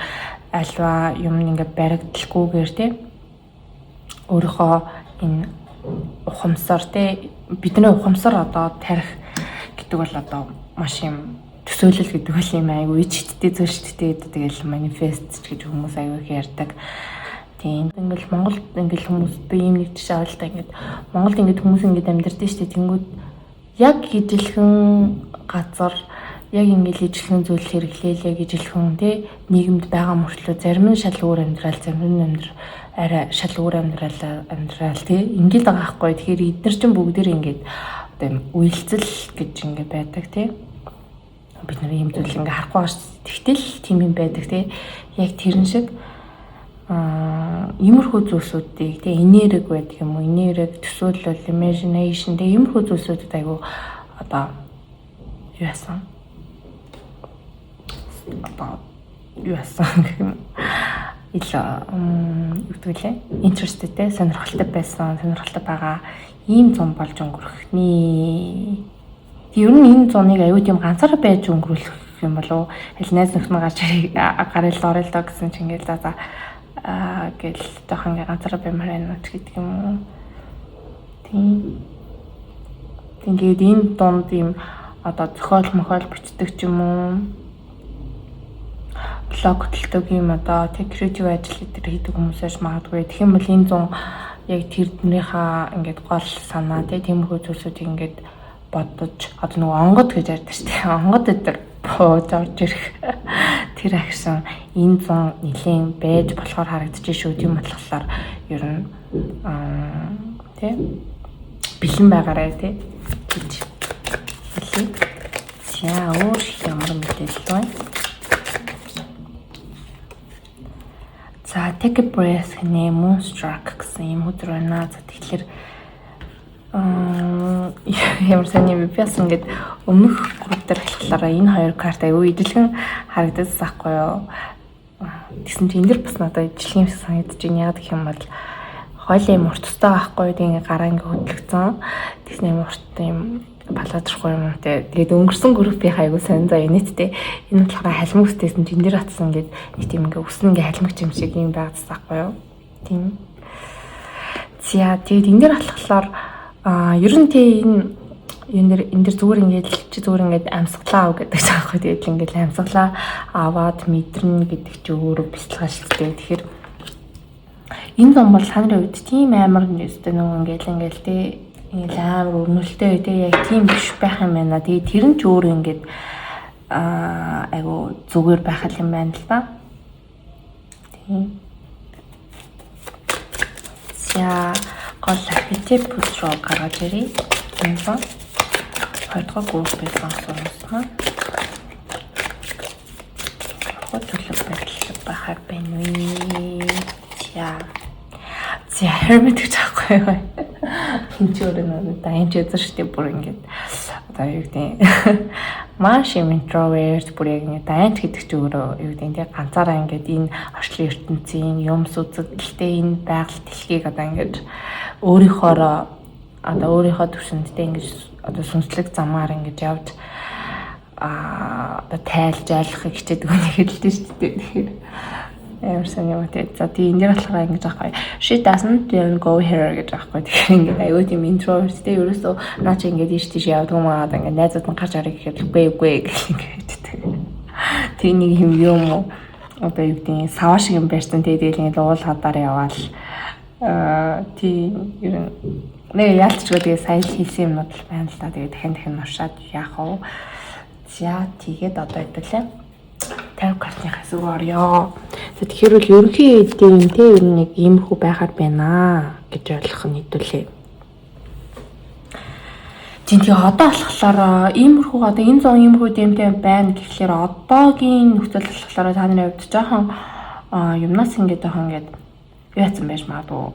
альва юм ингээд баригдалгүйгээр те өөрийнхөө энэ ухамсар те бидний ухамсар одоо тарих гэдэг бол одоо маш юм төсөөлөл төсөөлөл гэдэг үл юм айгу ичдтэй зөрчдтэй гэдэг тэгэл манифест гэж хүмүүс айгу их ярьдаг. Тийм ингээл Монголд ингээл хүмүүс би ийм нэг жишээ авалта ингээд Монголд ингээд хүмүүс ингээд амьдардаг шүү дээ. Тэнгүүд яг ижилхэн газар яг ингээл ижилхэн зүйл хэрэглээлээ гэж ижилхэн тий нийгэмд байгаа мөртлөө зарим нь шал өөр амьдрал, зарим нь арай шал өөр амьдрал тий ингээд байгаа байхгүй. Тэгэхээр эдгээр чинь бүгдээр ингээд одоо үйлцэл гэж ингээд байдаг тий. Бид нар ийм зүйл ингээд харахгүй байгаа шүү. Тэгтэл тийм юм байдаг тий. Яг тэрэн шиг иймэрхүү зүйлсүүдийг тий энерги байдаг юм уу? Энерги, төсөөлөл, imagination тий иймэрхүү зүйлсүүдэд айгу одоо юу яасан? Юу яасан гэх юм. Interested те сонирхолтой байсан, сонирхолтой байгаа ийм зам болж өнгөрөх нэ. Ер нь энэ зуныг аюу тийм ганцаараа байж өнгөрүүлэх юм болов уу? Аль найз нөхдөд гараал орол доо гэсэн чинь ингээл за гэл жоохон ингээ ганцаараа баймаар байна гэдэг юм уу. Тийм. Тэгээд энэ дунд ийм одоо зохиол мохиол бичдэг ч юм уу. Блог хөтэлдэг юм одоо тэг креатив ажил дээр хийдэг хүмүүсээс магадгүй. Тэгэх юм бол энэ зун яг тэрнийхээ ингээд гол санаа тиймэрхүү зүйлсүүдийг ингээд бодож одоо нөгөө онгод гэж ярьдаг шүү дээ. Онгод өдр бууж орж ирэх тэр акшн энэ зун нэлийн байж болохоор харагдчих шүү. Тийм болохоор ер нь тий бэлэн байгаарай тий гэж хэлээ. За өөр ямар мэдээлэл байна? За take a breath гэнэ moonstruck гэсэн юм өдөр байна. За тэгэхээр ямар сони бипяс ингээд өмнөх групп дээр болохоор энэ хоёр карт аюу идэлгэн харагдаж байхгүй юу. Тэгсэн чинь энэ дэр бас надад ижилхэн шиг санагдаж байна. Яг гэх юм бол хойлын юм урттай байхгүй. Тэгээ гараа ингээд хөдлөгцөн. Тэгсэн юм урттай юм балаадрахгүй юм те. Тэгээд өнгөрсөн группийн аягүй сонь заа инэттэй. Энэ болохоор халимгстэйсэн чинь энэ дэр атсан ингээд нэг тийм ингээд өснө ингээд халимгч юм шиг юм байгаадсан байхгүй юу. Тийм. За тэгээд энэ дэр болохоор ер нь тий энэ дэр зүгээр ингээд амьсгалаа ав гэдэг ч аахгүй. Тэгээд ингээд амьсгалаа аваад мэдэрнэ гэдэг чи өөрөө бэлтгэл шүү дээ. Тэгэхээр энэ зам бол сандрын үед тийм амар нэстэй нөгөө ингээд тий амар өрнөлттэй тий яг тийм биш байх юм байна. Тэгээд тэр нь ч өөр ингээд айгу зүгээр байх юм байна л да. Тийм. За гол архетип руу гаргаж ирье. Энэ ба хоёрдугаар групп байсан асуулт. Хөтөлөг байдлаар бахаар байна вэ? За hermit гэж аахгүй юу? Энд ч өөрөө дайнч өдөр штеп бүр ингээд одоо юу гэдэг маш introvert бүр яг нэг дайнч гэдэг ч өөрөө юу гэдэг тийм ганцаараа ингээд энэ орчлын ертөнцийн юмс үзэгдэлтэй энэ байгаль дэлхийг одоо ингээд өөрийнхөө төвшөндтэй ингээд одоо сүнслэг замаар ингээд явж одоо тайлж айлахыг хичээдэг хүн хэлдэг шүү дээ. Тэгэхээр ямар сони юм те. За тийм энэ болохоор ингэж аахгүй. She doesn't go here гэж аахгүй. Тэгэхээр ингээд аюу тийм introvert те. Ерөөсөө наа чи ингээд ийш тийш явдаг юм аа. Ингээд найзууд нь гарч арыг гэхэд үгүй гэх ингээд гэдэг. Тэр нэг юм уу. Одоо юу гэдэг саваа шиг юм байрсан те. Тэгэл ингээд уул хадаар яваал. Тийм ер нь нэг яалтчгүй тэгээ сайн хэлсэн юмнууд л байна л да. Тэгээ дахин уншаад яах вэ? За тэгээд одоо хэвлээ. Тарot картныхаас руу орё. Тэгэхээр бол ерөнхий эдийн те ер нь нэг иймэрхүү байхаар байна гэж ойлгох нь хэдүүлээ. Тэгээ одоо болохоор иймэрхүү одоо энэ зон иймэрхүү дэмтэй байна гэхлээр одоогийн нөхцөл болохоор та нарын хувьд жоохон юмнаас ингээд яатсан байж магадгүй.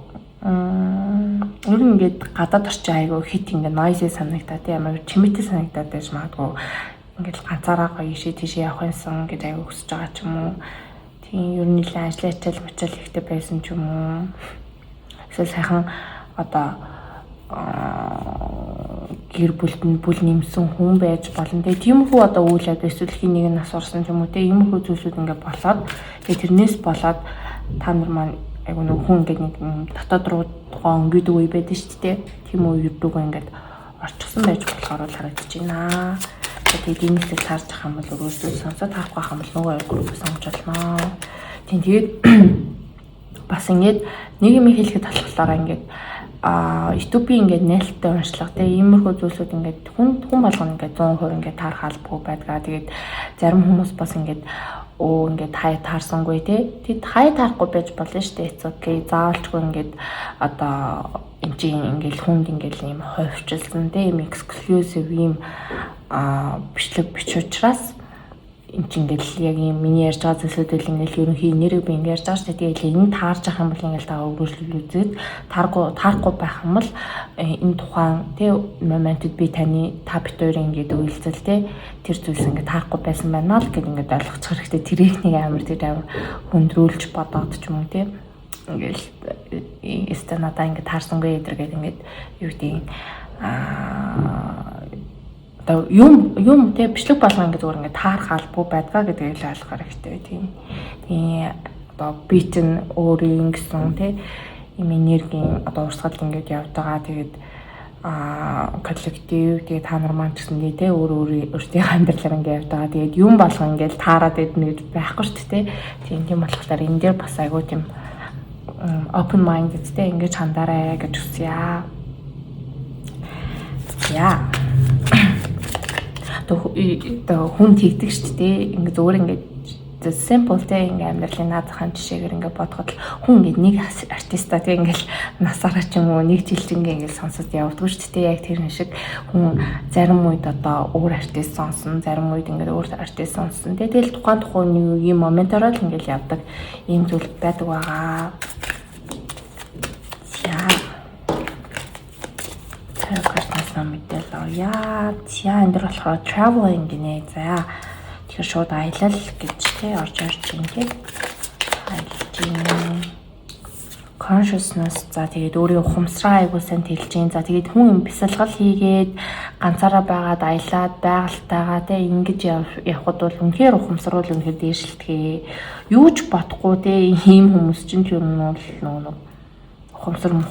Ер нь ингээд гадаад орчин айгу хит ингээд noisy санагдаад ямар чимээтэй санагдаад байж магадгүй. Ингээд ганцаараа гоё ишээ тийшээ явах юмсан гэж аягүй хүсэж байгаа ч юм уу. Тийм ер нь нэлээд ажиллаж мачаал ихтэй байсан ч юм уу. Эсвэл сайхан одоо гэр бүл нэмсэн хүн байж болно. Тэгээ тиймэрхүү одоо үйл явдал эсвэл хин нэг нь нас орсон ч юм уу. Тэгээ иймэрхүү зүйлсүүд ингээд болоод тэгээ тэрнээс болоод та нар маань айгүй нэг хүн ингээд нэг дотоод руу өнгөдөг үе байдаг шүү дээ. Тийм үе юудаг ингээд орчихсон байж болохоор л харагдаж байна. Тэгээд энэсээ таарж ах юм бол өөрөөсөө сонсоод харахгүй ах юм бол нөгөө хоёр групп сонгож болно. Тэгээд бас ингээд нэг юм хэлэхэд болохоор ингээд YouTube ингээд нээлттэй уншлага тийм иймэрхүү зүйлсүүд ингээд хүн болгоно ингээд 100% ингээд таарах албагүй байдгаа. Тэгээд зарим хүмүүс бас ингээд ингээд хаяа таарсангүй тий. Хаяа таарахгүй байж болно шүү дээ. Окей. Заавалчгүй ингээд одоо энэ чинь ингээд хүнд ингээд ийм хойвчлсан тий ийм exclusive ийм бичлэг бич учраас энэ чинь ингээд яг ийм миний ярьж байгаа зүйлсүүдэл ингээд ерөнхий нэрийг би ингээд ярьж байгаа шүү дээ. Тэгээд энэ таарж ах юм бол ингээд та өөрчлөл үзээд таарахгүй байх юм бол энэ тухайн тий моментод би та бид хоёрын ингээд үйлцэл тий тэр зүйлс ингээд таарахгүй байсан байна л гэд ингээд ойлгочих хэрэгтэй. Тэрийг нэг амар хөндрүүлж бодоод ч юм уу тий ингээд эстэнада ингээд таарсангүй эдэргээд ингээд юу гэдэг юм те бичлэг болгоо ингээд зүгээр ингээд таарах албагүй байдгаа гэдгийг л ойлгох хэрэгтэй тийм. Одоо бит нь өөрийн гэсэн те юм энергийн одоо урсгал ингээд явдаг. Тэгээд коллектив тэгээд та нар маань гэсэн те өөрийнхөө амьдралаар ингээд явдаг. Тэгээд юм болгоо ингээд таарад идэх гэж байхгүй шүү дээ. Тийм болохоор энэ дээр бас айгүй тийм open minded те ингээд чандараа гэж үсье. Яа. Одоо хүн тэгдэг шүү дээ. Ингээ зүгээр ингээ simple те ингээ амьдралын наадахын жишээгээр ингээ бодоход хүн ингээ нэг артиста те ингээл насаараа ч юм уу нэг жилчингээ ингээл сонсож явдаг шүү дээ. Яг тэр шиг хүн зарим үед одоо өөр артист сонсон, зарим үед ингээ өөр артист сонсон. Тэгэл тухайн юм моментоор л ингээл явдаг ийм зүйл байдаг байгаа. Яа, энэ дөр болохоор traveling гинэ. За тэгэхээр шууд аялал гэж тий орж ирж байна тий. Аялал consciousness за тэгээд өөрийн ухамсараа айгуу сайн тэлж гин. За тэгээд хүн бясалгал хийгээд ганцаараа байгаад аялаад байгальтайгаа тий ингэж явхад бол үнэхээр ухамсар бол үнэхээр дээшилтгэе. Юу ч бодохгүй тий ийм хүмүүс чинь ч юм уу нөгөө ухамсарын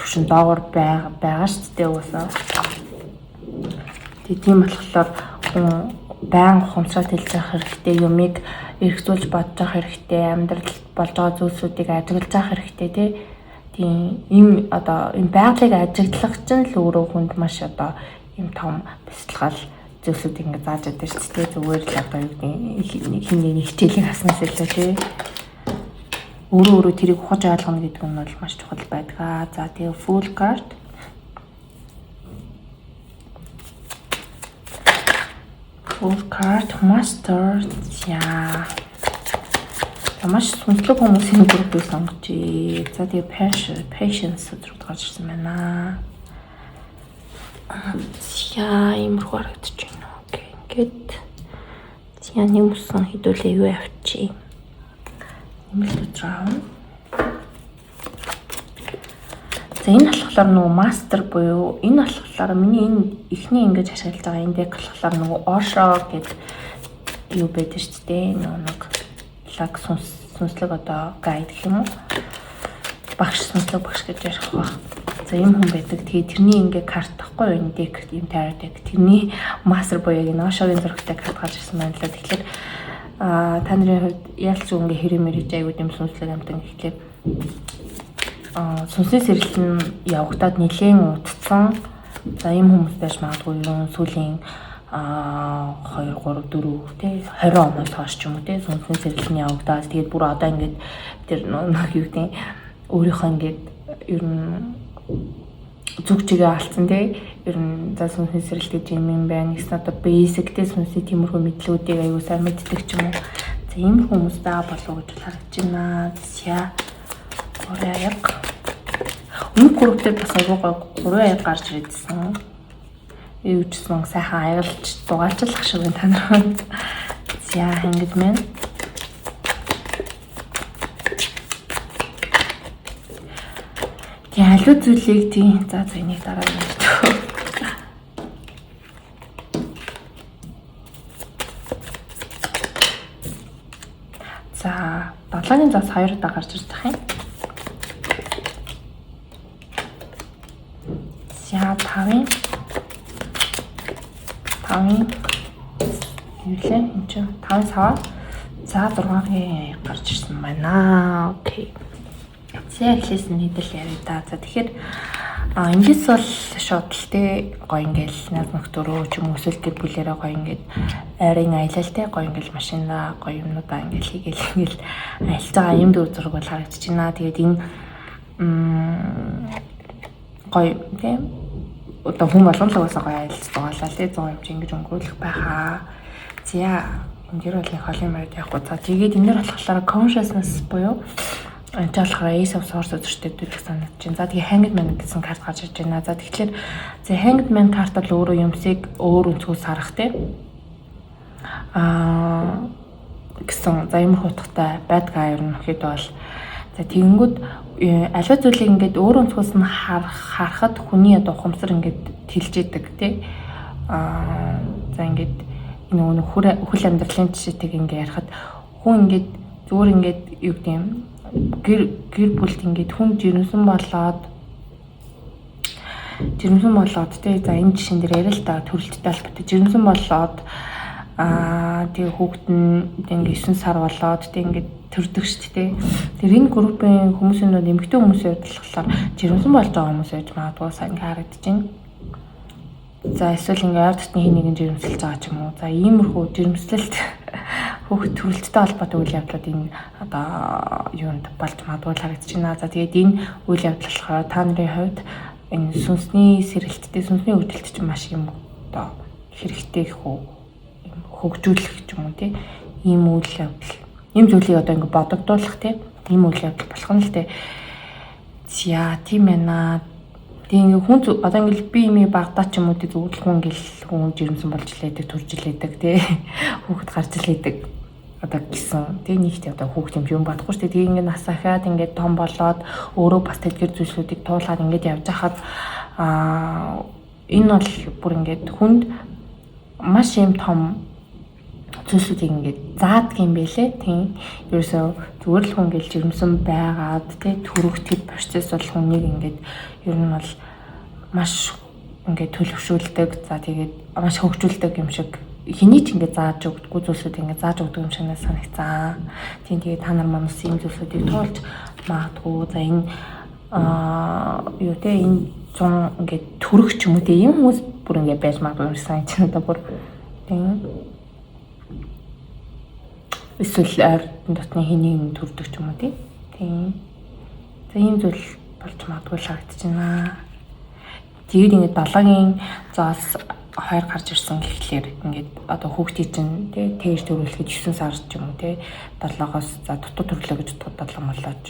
төвшин доогор байгаа шүү дээ уусаа. Тийм болохоор баян ухамсараа тэлж явах хэрэгтэй, юмыг эргцүүлж бодож явах хэрэгтэй, амьдралд болж байгаа зүйлсүүдийг ажиглаж явах хэрэгтэй тийм ийм одоо энэ байгалыг ажиглах чинь л өөрөө хүнд маш одоо ийм том бясалгал зүйлсүүдийг ингэ зааж өгдөө шүү дээ. Зүгээр л одоо юу гэдэг хинний хичээлийг хаснаас илүү тийм өөрөө тэрийг ухаж ойлгоно гэдэг нь бол маш чухал байдаг. За тэгээ full card. Full card master. Яа. Маш сүнслэг хүмүүсийн группийг сонгож. За тэгээ patience руу гарч ирсэн байна. Яа, иймэрхүү харагдаж байна. Окей. Ингээд яа нэмсэн хэдүүлээ юу явчих. Round. За энэ болохоор нөгөө мастер буюу энэ болохоор миний энэ ихний ингэж ашиглаж байгаа энэ дек болохоор нөгөө Osho гэдэг юу байдаг шүү дээ. Нэг лаг сүнслэг одоо гайд гэх юм уу? Сүнслэг багш гэж ярих ба. За ийм хүн байдаг. Тэгээ тэрний ингээ карт тахгүй энэ дек ийм тайр дек. Тэрний мастер буюу энэ Osho-гийн зурагтай карт гарч ирсэн байна л да. Тэгэхээр та нарын хувьд ялч ингээ хэрэмэрэж айгуу юм сүнслэг амтан гэхлээр сүнсний сэрэлт нь явагдаад нэлээд утцсан. За ийм хүмүүс байж магадгүй юу сүүлийн 2 3 4 тий 20 оноос хойш ч юм уу тий сүнсний сэрэлт нь явагдаад тэгээд бүр одоо ингээд тэр нэг юу гэдэг өөрийнхөө ингээд ер нь зүг чигээ алдсан тий ер нь за сүнсний сэрэлт гэж юм байна. Гэсэн одоо basic тий сүнсний тиймэрхүү мэдлүүдийг аюу сайн мэддэг ч юм уу. За ийм хүмүүс байгаа болов уу гэж харагдаж байна. За гурван аяг. Өмнөх группээр бас аюу гой гурван аяг гарч ирсэн. Юу ч гэсэн сайхан аягалж дугаалчлах шиг байна та нар. За ингэж байна. Тийм алуу зүйлийг тийм за энийг дараа нь ярьчих. За 7-ны зас 2 удаа гарч ирж байгаа юм. За 5-ын 5-ын юулээ энэ чинь 5 сая за 6-гийн гарч ирсэн байна. Окей. За эхлээс нь хэдэл яриа да. За тэгэхээр ингээс бол шууд л те гоё ингээл над нөхдөрөө ч юм уу эсвэл гэр бүлэрээ гоё ингээд ойрын аялал те гоё ингээл машинаа гоё юмнуудаа ингээл хийгээл аялцгаа юм дөр зураг бол харагдаж байна. Тэгээд энэ гоё те одоо хүн болгон л уусаа гоё аялц зугаалаа те 100 хэмжээ ингэж өнгөрүүлэх байхаа. За энэ дэр бол их олон маяг явахгүй. За тэгээд энэ дэр болохоор consciousness буюу энэ болохоор Ace of Swords өдөртэй дүүрэх санагдаж байна. За тэгээ Hanged Man гэсэн карт гарч ирж байна. За тэгэхээр Hanged Man карт бол өөрөө юмсыг өөр өнцгөөс харах те. Гэсэн за ямар хутгатай bad guy юм хэд бол за тэгэнгүүт аливаа зүйлийг ингээд өөр өнцгөөс нь харахад хүний одоо ухамсар ингээд тэлж идэг те. За ингээд энэ хөл амьдралын жишээтэйг ингээд ярихад хүн ингээд зүгээр ингээд юу гэдэг юм гэр бүлд ингээд хүн жирэмсэн болоод тий за энэ жишээн дээр яриа л та төрөлттэй албатай жирэмсэн болоод тэгээ хүүхэд нь ингээд 9 сар болоод тий ингээд төрдөг шүү дээ. Тэр энэ группийн хүмүүсийн эмэгтэй хүмүүсийн хувьд болохоор жирэмсэн болж байгаа хүмүүс байж магадгүй сайн харагдаж байна. За эсвэл ингээд ард түмний хин нэгэн жирэмсэлж байгаа ч юм уу. За иймэрхүү жирэмслэлт хүүхэд төрөлттэй холбоотой үйл явдлууд энэ одоо юунд болж магадгүй харагдаж байна. За тэгээд энэ үйл явдал болохоор та нарын хувьд энэ сүнсний сэргэлттэй сүнсний үүдэлт чинь маш юм одоо хэрэгтэй хөгжүүлэх ч юм уу тийм ийм үйл явдал ийм зүйлийг одоо ингэ бодогдуулах тийм ийм үйл явдал болох нь л тийм. За тийм байна. Тэгээ хүн одоо ингээл би ими багтаа ч юм уу тийм зөвхөн хүн ингээл хүн жирэмсэн болж лээдэг төрж лээдэг тий хүүхэд гарч лээдэг одоо гисэн тий нэгт одоо хүүхэд юм бодохгүй шүү дээ. Тэгээ ингээд нас ахаад ингээд том болоод өөрөө бас тэдгэр зүйлсүүдийг туулаад ингээд явж хахад энэ бол бүр ингээд хүнд маш юм том зүйлсүүдийг ингээд заадаг юм байлээ тийм. Ерөөсөө зүгээр л хүн ингээл жирэмсэн байгаад тий төрөх тэр процесс бол хүнийг ингээд ер нь бол маш ингээд төлөвшүүлдэг. За тэгээд маш хөгжүүлдэг юм шиг хэний ч ингээд зааж өгдөггүй зүйлсүүд ингээд зааж өгдөг юм шиг санагцсан. Тийм тэгээд та нар манаас ийм зүйлсүүдийг туулж магадгүй. За энэ юу те энэ 100 ингээд төрөх ч юм уу те ийм хүмүүс бүр ингээд байж магадгүй юм шиг санагдаж байна. Одоо бүр тийм эсвэл ард дотны хэнийг төрдөг ч юм уу тийм. За ийм зүйл болж магадгүй харагдаж байна. Тэгээд ингээд 7-гийн зоос 2 гарч ирсэн гэхлээр ингээд одоо хүүхдийн чинь тий тээж төрүүлэхэд 9 сар ч юм уу тий 7-оос за дутуу төрлөө гэж боддог 7 молооч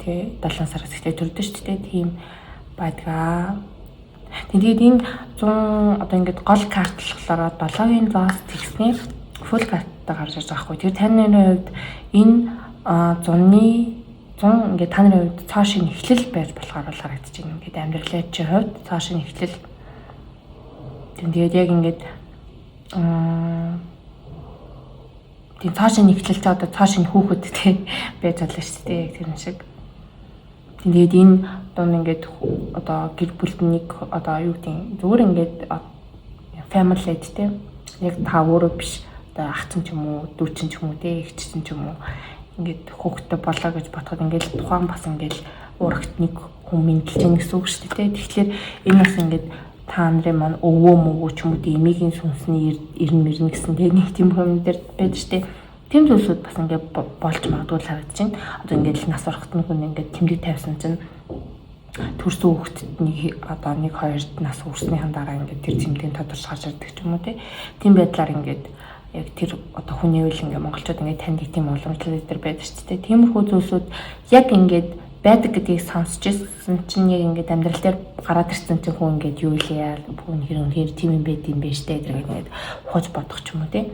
тий 7 сараас ихтэй төрдөө шүү дээ тийм байдгаа. Тэгээд энэ 100 одоо ингээд гол карт болохоор 7-гийн зоос тэгснээр full карттай гарч ирж байгаа хгүй. Тэр таны хувьд энэ 100 ингээд та нарын хувьд цаашийн эхлэл байж болохоор бол харагдаж байна. Ингээд амьдралын чинь хувьд цаашийн эхлэл. Тэгээд яг ингээд тийм цаашийн эхлэлтэй одоо цаашийн хүүхэд тий байж болно шүү дээ. Яг тэр шиг. Тэгээд энэ дунд ингээд одоо гэр бүлд нэг одоо юу гэдэг зүгээр ингээд family тий яг та өөрөө биш одоо ах чинь ч юм уу дүү чинь ч юм уу тий эгч чинь ч юм уу ингээд хүүхдтэй болоо гэж бодоход ингээд тухайн бас ингээд урагт нэг хүн мэдлж ийн гэсэн үг шүү дээ. Тэгэхээр энэ бас ингээд та нарын маань өвөө мөвөө ч юм уу эмигийн сүнсний ирнэ мэрнэ гэсэн нэг тийм хүмүүс дээр байдаг шүү дээ. Тэм зүйлсүүд бас ингээд болж магадгүй харагдаж байна. Одоо ингээд нас орохт нь хүн ингээд тэмдэг тавьсан чинь төрсөн хүүхдэд нэг одоо 1-2 нас хүрснийхэн дараа ингээд тэр тэмдгийн тодорч гарч ирдэг ч юм уу тийм байдлаар ингээд яг тэр одоо хүний үйл ингээ монголчууд ингээ таньдаг тийм уламжлал дээр байдаг шүү дээ. Тиймэрхүү зүйлсүүд яг ингээд байдаг гэдгийг сонсч ирсэн чинь яг ингээд амьдрал дээр гараад ирсэн чинь хүн ингээд юу илээ хүн хэрэг тийм юм байд юм бэ штэ гэдэг ингээд ухаж бодох ч юм уу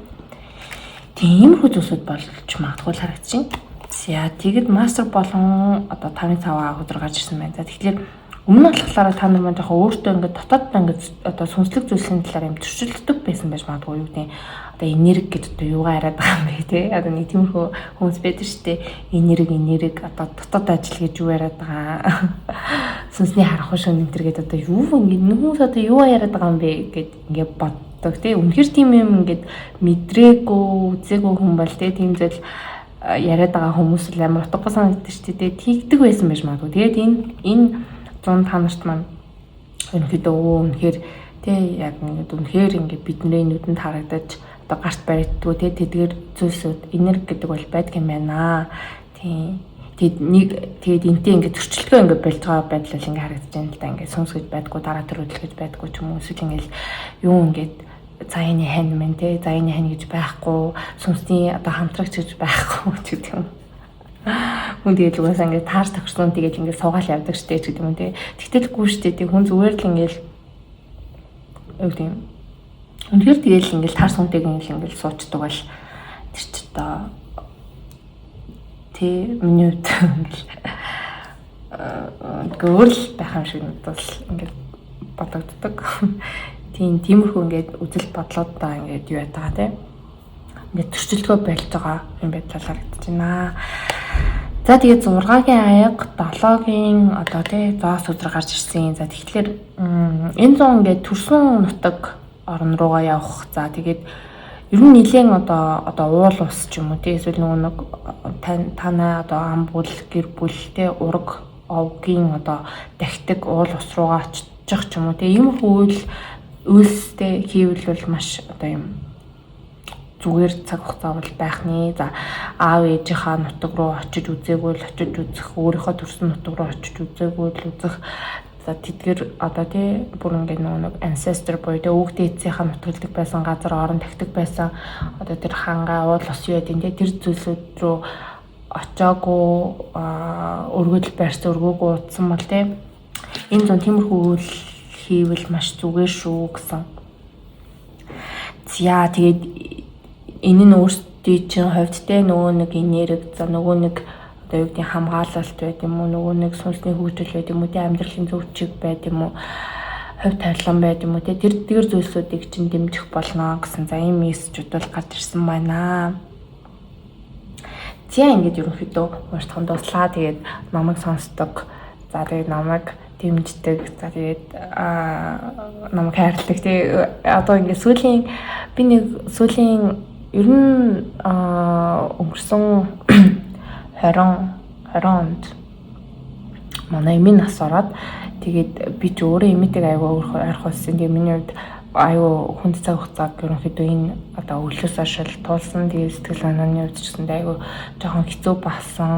тиймэрхүү зүйлсүүд болж магадгүй харагдаж байна. За тэгэд мастер болон одоо 5 цаваа өдөр гарч ирсэн байна. За тэгэхээр өмнө нь болохоор та нар маань жоохон өөртөө ингээд дотооддоо ингээд одоо сүнслэг зүйлсийн талаар юм төрчилдөг байсан байж магадгүй юу гэдэг одоо энерги гэж одоо юугаа яриад байгаа юм бэ те одоо нэг тиймэрхүү хүмүүс байдаг шүү дээ энерги одоо дотоод ажил гэж юу яриад байгаа сүнсний харах шин энэ төр гэдэг одоо юу ингээд хүмүүс одоо юу яриад байгаа юм бэ гэд ингээд тий. Үнэхээр тийм юм ингээд мэдрээгүй, үзээгүй хүн бол тий тийм зүйл яриад байгаа хүмүүс л амар утгагүй санагддаг шүү дээ. Тэгдэг байсан байж магадгүй. Тэгээд энэ 100 та нарт маань өнөөдөө үнэхээр тий яг ингээд үнэхээр ингээд бидний нүдэнд харагдаж одоо гарт баригддгүй тий тэдгээр зүйлсүүд энерги гэдэг бол байдаг юм байна. Тий. Тэгээд энтэй ингээд төрчлөгөө ингээд болж байгаа байдал бол ингээд харагдаж байна л да. Ингээд сүнс гэж байдгүй, дараа төрөлт гэж байдгүй ч юм уу. Эсвэл ингээд юу ингээд заяаны хань мэн те заяаны хань гэж байхгүй, сүнсний одоо хамтрагч гэж байхгүй ч гэдэг юм. Хүн тэгээд угаасаа ингээд таарч тагсан тэгээд ингээд суугаал явдаг штэ ч гэдэг юм те. Тэгтэлгүй штэ тэг хүн зүгээр л ингээд юу гэдэг юм. Үнэхээр тэгээд ингээд таарс хүнтэйг ингээд суучдаг бол тэр ч одоо тий миний хувьд гөрл байх юм шиг бол ингээд бодогддог. Тиймэрхүү ингээд үзэл бодлуудаа ингээд юу ятгаа тий ингээд төрчлөлгөө болж байгаа юм байдлаар харагдаж байна. За тэгээд 6-гийн аяга 7-гийн одоо тий зоос үзэр гарч ирсэн. За тэгэхээр энэ зон ингээд төрсөн нутаг орн руугаа явах. За тэгээд ер нь нэлээд одоо уул ус ч юм уу тий эсвэл нөгөө нэг танай одоо ам бүл гэр бүл тий ураг овгийн одоо дахидаг уул ус руугаа очих ч юм уу тий ийм үйлстэй хийвэл маш одоо юм зүгээр цаг хугацаа бол байх нэ. За аав ээжийнхаа нутаг руу очиж үзээгүй л очиж үзэх, өөрийнхөө төрсөн нутаг руу очиж үзээгүй л үзэх. За тэдгэр одоо тий бүр ингээд нэг ancestor буюу тий өвгдөө эцсийнхаа нутгалдаг байсан газар орон тахдаг байсан одоо тэр хангаа уул ус юу гэдэг тий тэр зүйлсүүд рүү очоогүй өргөдөл барьсан өргөөгүй утсан бол тий энэ зон тиймэрхүү үйл хийвэл маш зүгээр шүү гэсэн. За тэгээд энэ нь өөрсдийн чинь хувьд тий нөгөө нэг энерги за нөгөө нэг одоо юу гэдэг хамгаалалт байт юм уу нөгөө нэг сүнсний хөгжил байт юм уу тий амьдралын зөв чиг байт юм уу хувь тавилан байт юм уу тий тэр зүйлсүүдийг чинь дэмжих болно гэсэн за ийм мессежүүд бол гарч ирсэн байна. За ингээд ерөнхийдөө ууртхан дуслаа тэгээд намайг сонсдог. За тэгээд намайг дэмждэг. За тэгээд намайг хайрладаг тий одоо ингээд сүүлийн ер нь өнгөрсөн 20 онд манай эмийн нас ороод тэгээд би ч өөрөө эмээтэйг аягүй ойрхон болсон. Тэгээд миний хувьд аягүй хүнд цаг хугацааг ерөнхийдөө энэ одоо өглөөс хойш туулсан. Тэгээд сэтгэл санааны хувьд ч гэсэн аягүй жоохон хэцүү болсон.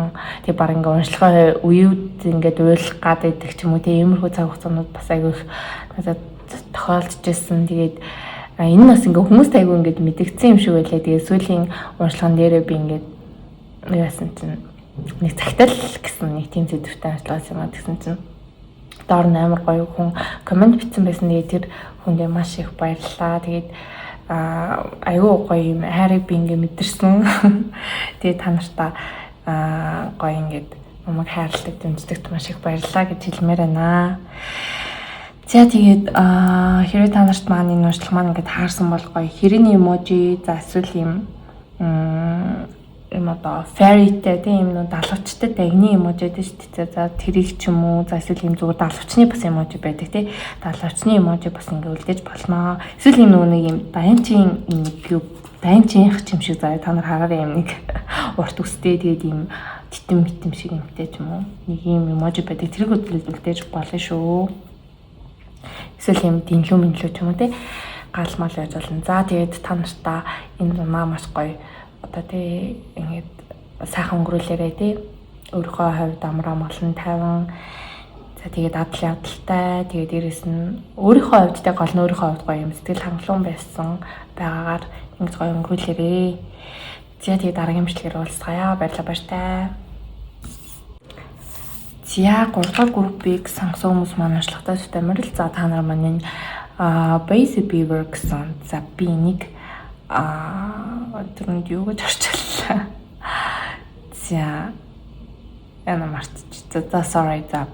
Тэгээд баг ингээ уншлагын үеуд ингээд уйлах гад байдаг ч юм уу. Тэгээд иймэрхүү цаг хугацаанууд бас аягүй надад тохиолдож байсан. Тэгээд энэ бас ингээ хүмүүст аягүй ингээд мэдэгдсэн юм шиг байлаа. Тэгээд сүүлийн уншлагын дээрээ би ингээд яасан чинь нэг цагтал гэсэн нэг тийм сэдвтэй ажиллаж юм аа гэсэн чинь доор нь амар гоё хүн комент бичсэн байсан. Тэгээд тэр хүндээ маш их баярлалаа. Тэгээд аюу гоё юм хайрыг би ингээ мэдэрсэн. Тэгээд та нартаа гоё ингээд намайг хайрладаг дэмждэгт маш их баярлалаа гэж хэлмээр байна. За тэгээд хэрвээ та нарт маань энэ уншлах маань ингээд хаарсан бол гоё хэрний эможи за эсвэл юм одоо fairy-тэй тийм юм далавчтай дагны эможи дээ шүү дээ. За тэрийг ч юм уу за эсвэл юм зүгээр далавчны бас эможи байдаг тий. Далавчны эможи бас ингээ үлдээж болно. Эсвэл юм нэг юм дайнчин юм дайнчинх юм шиг заяа та нар хараарай юм нэг урт үстэй тэгээд юм титэм шиг юмтэй ч юм уу. Нэг юм эможи байдаг. Тэрийг үлдээж болно шүү. Эсвэл юм динлүү ч юм уу тий. Гал мал байж болно. За тэгээд та нартаа энэ зунаа маш гоё одоо тий ингээд сайхан өнгөрүүлээрэй тий өөрийнхөө хувьд амраа малын тайван за тэгээд адал явдалтай тэгээд дээрэс нь өөрийнхөө хувьд тий гол нь өөрийнхөө хувьд гоё юм сэтгэл хангалуун байсан байгаагаар ингэж гоё өнгөрүүлээрэй. За тэгээд дараагийн бичлэгээр уулзцгаая. Баярлалаа баяртай. За 3 дахь группийг сонгосон хүмүүс маань уншлагатай тамирал за та нар маань Basic Beaver гэсэн за би нэг түрүүнд юу гэж орчууллаа. За яна мартчих. За sorry за.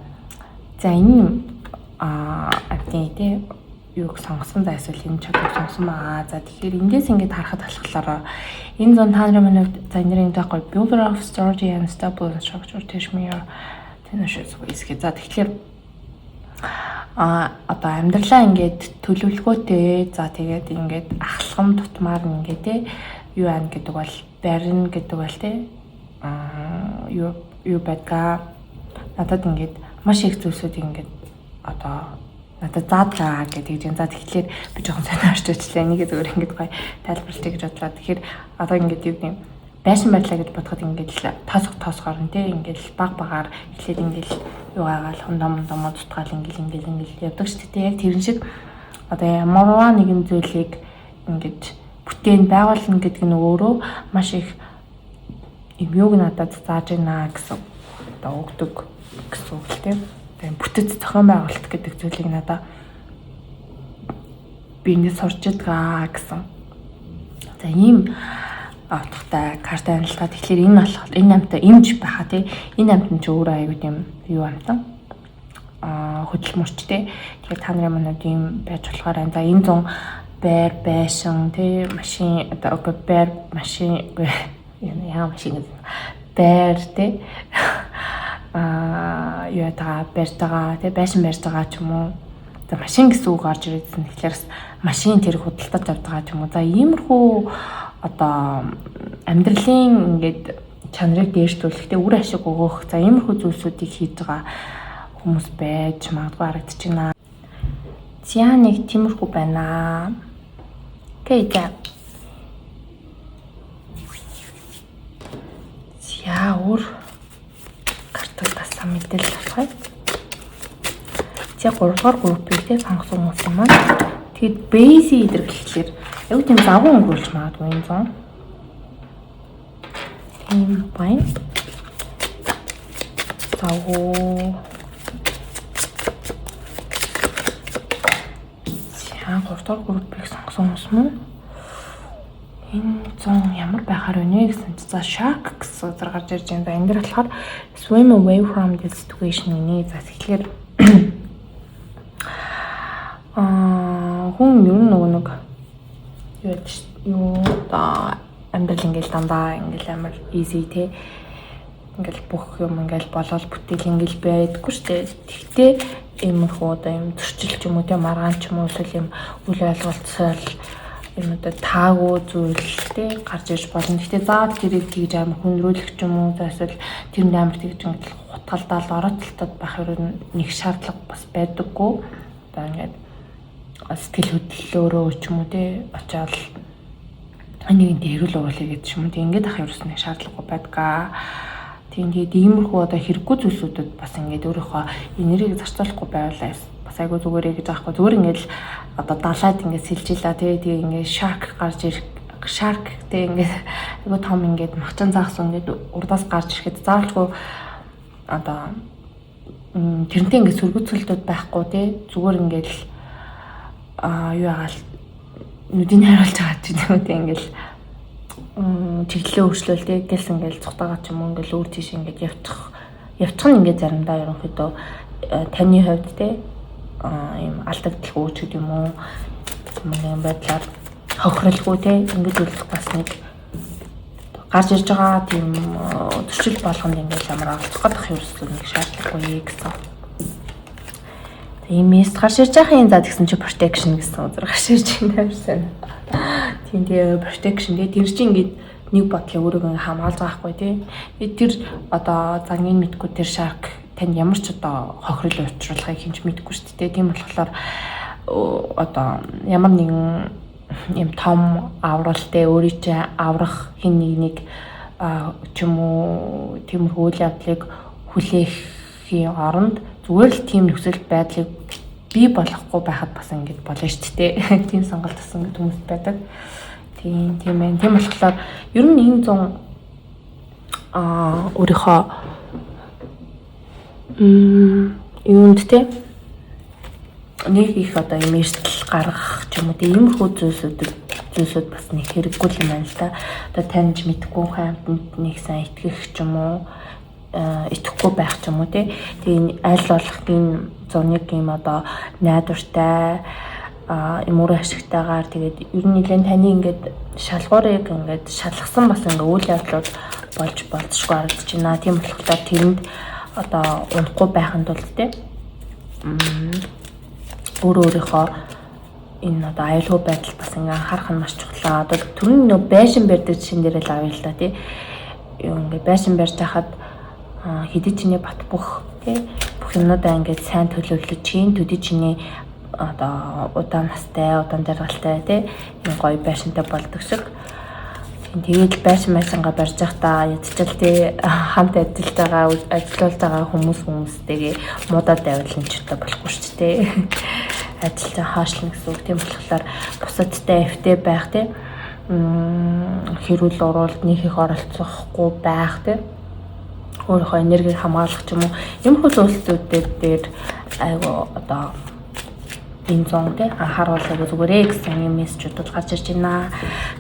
За энэ апдейт тий юуг сонгосон за эсвэл энэ чатыг сонгосон баа. За тэгэхээр эндээс ингэж харахад болохоор энэ зон та нарын манай за энэний таагүй builder of strategy and stable structure teach me your tennis skills. За тэгэхээр одоо амьдралаа ингээд төлөвлөгөөтэй за тэгээд ингээд ахалгам тутмаар ингээд те юу ань гэдэг бол барина гэдэг бол те юу байдгаа надад ингээд маш их зүйлсүүд ингээд одоо надад заадгаа гэдэг юм. За тэгэхээр би жоохон сонирхож өчлээ. Энийг зүгээр ингээд гоё тайлбарлая гэж бодлоо. Тэгэхээр одоо ингээд юу юм байшин барьлаа гэж бодоход ингээд тоосгоор нь те ингээд баг багаар эхлээд ингээд юу гаагаал хондомоо тутгаал ингээд явдаг шүү дээ. Яг тэрэн шиг одоо ямарваа нэгэн зүйлийг ингээд бүтээн байгуулна гэдэг нь өөрөө маш их юуг надад зааж байна гэсэн одоо өгдөг гэсэн үг л тийм. Тэгээд бүтэц зохион байгуулалт гэдэг зүйлийг надад би ингээд сурч байгаа гэсэн. За ийм автахтай карта анилгаа. Тэгэхээр энэ болох энэ амтаа имж байхаа тий. Энэ амт нь ч өөрөө аюул юм юу амтан хөдөлмөрч тий. Тэгэхээр та нарын манад ийм байж болохоор за энэ зун байр байшин тий машин одоо байр машин яа машин байр тий юу яагаа барьж байгаа тий байшин барьж байгаа ч юм уу. За машин гэсэн үг орж ирсэн. Тэгэхээр машин тэр худалдаж авдаг байгаа ч юм уу. За иймэрхүү одоо амьдралын ингээд чанарыг дээшлүүлэхдээ үр ашиг өгөх за иймэрхүү зүйлсүүдийг хийж байгаа хүмүүс байж магадгүй харагдаж байна. За нэг тиймэрхүү байна. Окей за. За өөр картаас мэдээлэл авах. За 3 дугаар групптэй сонгосон хүмүүс маань тэгэд бейси идэргэлэхээр яг тийм завгүй өнгөрүүлж магадгүй энэ зон. Тийм байна. Завгүй. За 3 дугаар группийг сонгосон хүмүүс маань энэ зон ямар байхаар вэ гэсэн чинь за shark гэсэн утгаар гарч ирж байна. За энэ дэр болохоор swim away from the situation нэ. За тэгэхээр хүн ер нь нэг юу одоо амьдрал ингээл дандаа ингээл амар easy те ингээл бүх юм ингээл болол бүтээл ингээл байдаггүй шүү дээ. Тэгтээ иймэрхүү одоо юм зөрчил ч юм уу те маргаан ч юм уу эсвэл юм үл ойлголцол юм одоо таагүй зүйл те гарч ирж болно. Тэгтээ заавал тэрийг тэгж амар хүндрүүлэх ч юм уу эсвэл тэр амар тэгж ингээл хутгалдаал орооцолтод байх нэг шаардлага бас байдаггүй. Одоо ингээд сэтгэл хөдлөлөөрөө ч юм уу те очиад нэгэн дээрүүл уруулъя гэдэг ч юм уу те ингээд ах ерөөс нэг шаардлагагүй байдгаа. Тэгээд иймэрхүү одоо хэрэггүй зүйлсүүдэд бас ингээд өөрийнхөө энергийг зарцуулахгүй байвал бас айгу зүгээрээ гэж аахгүй зүгээр ингээд одоо далаад ингээд сэлжилаа те тэгээд ингээд shark гарч ирэх shark те ингээд айгу том ингээд махчин заахсан ингээд урдаас гарч ирэхэд заавалгүй одоо тэрнтэй ингээд сөргөцөлтөд байхгүй те зүгээр ингээд юу агаал нүдийг харуулж байгаа ч юм уу те ингээл чиглэлээ өөрчлөлтэй гэлс ингээл цухтагаа ч юм уу ингээл өөр тийш ингээд явчих нь ингээд заримдаа ерөнхийдөө таны хувьд те ийм алдагдaltaй үүч гэдэг юм уу юм байдлаар хохирлгүй те ингээд үлдэх бас нэг гарч ирж байгаа тийм төрчил болгонд ингээд амар олцох гэдэг ерөөсөө нэг шаардлагагүй гэсэн. Иймээс гарч ирж байгаа юм за тэгсэн чи protection гэсэн үзэр гарч ирж байна гэсэн. Тийм тэгээ protection тэгээ тэр чинь ингээд нэг бодлоо өөрийгөө хамгаалж байгаа хгүй тий. Тэр одоо зангийн мэдгүй тэр shark тань ямар ч одоо хохирол учруулахыг хинж мэдгүй шүү дээ. Тийм болохоор одоо ямар нэгэн юм том авралтай өөрийгөө аврах хин нэг ч юм уу тиймэрхүү үйл явдлыг хүлээхийн оронд зүгээр л тийм нөхцөл байдлыг бий болохгүй байхад бас ингэж болно шүү дээ. Тийм сонголт гэсэн хүмүүс байдаг. Тийм ээ. Тийм болохоор ер нь энэ зон өөрийнхөө юунд те нэг их одоо юм эрсдэл гаргах ч юм уу тиймэрхүү зүйлсүүд бас нэг хэрэггүй юм байна л да. Одоо таньж мэдгүй хамтанд нэг сайн итгэх ч юм уу итгэхгүй байх ч юм уу тий. Тэгээ аль болох энэ зуныг юм одоо найдвартай юм уу ашигтайгаар тэгээд ер нь нэлээд таны ингээд шалгуурыг ингээд шалгасан бас ингээд үйл явдлууд болж болцшгүй харагдаж байна. Тийм болохоор тэрэнд одоо унахгүй байхын тулд тий өөрийнхөө энэ одоо аюулгүй байдал бас ингээ анхаарах нь маш чухал. Одоо түрүүний нөө байшин барьдаг жишээн дээр л авъя л да тий. Ингээ байшин барьж хахад хэдий чиний бат бүх тий бүх юмудаа ингээ сайн төлөвлөж чинь төдий чиний одоо удаан настай, удаан жаргалтай тий энэ гоё байшинтай болдог шиг. Тэгээд байшингаа барьж байхдаа ядчил тий хамт ажиллаж байгаа, ажиллаулж байгаа хүмүүстэйгээ муудаад байвалчтай болохгүй шүү дээ. Ажиллаж хаашлна гэсэн үг. Тийм болохоор бусадтай эвтэй байх тий хэрүүл уруулд нэг их оролцохгүй байх тий өөрийнхөө энергийг хамгаалах ч юм уу юм хөл үйлсүүдээр дээр айгу одоо энэ зон тий анхааруулаагүй зүгээрээ гэсэн юм мессежүүд гарч ирж байна.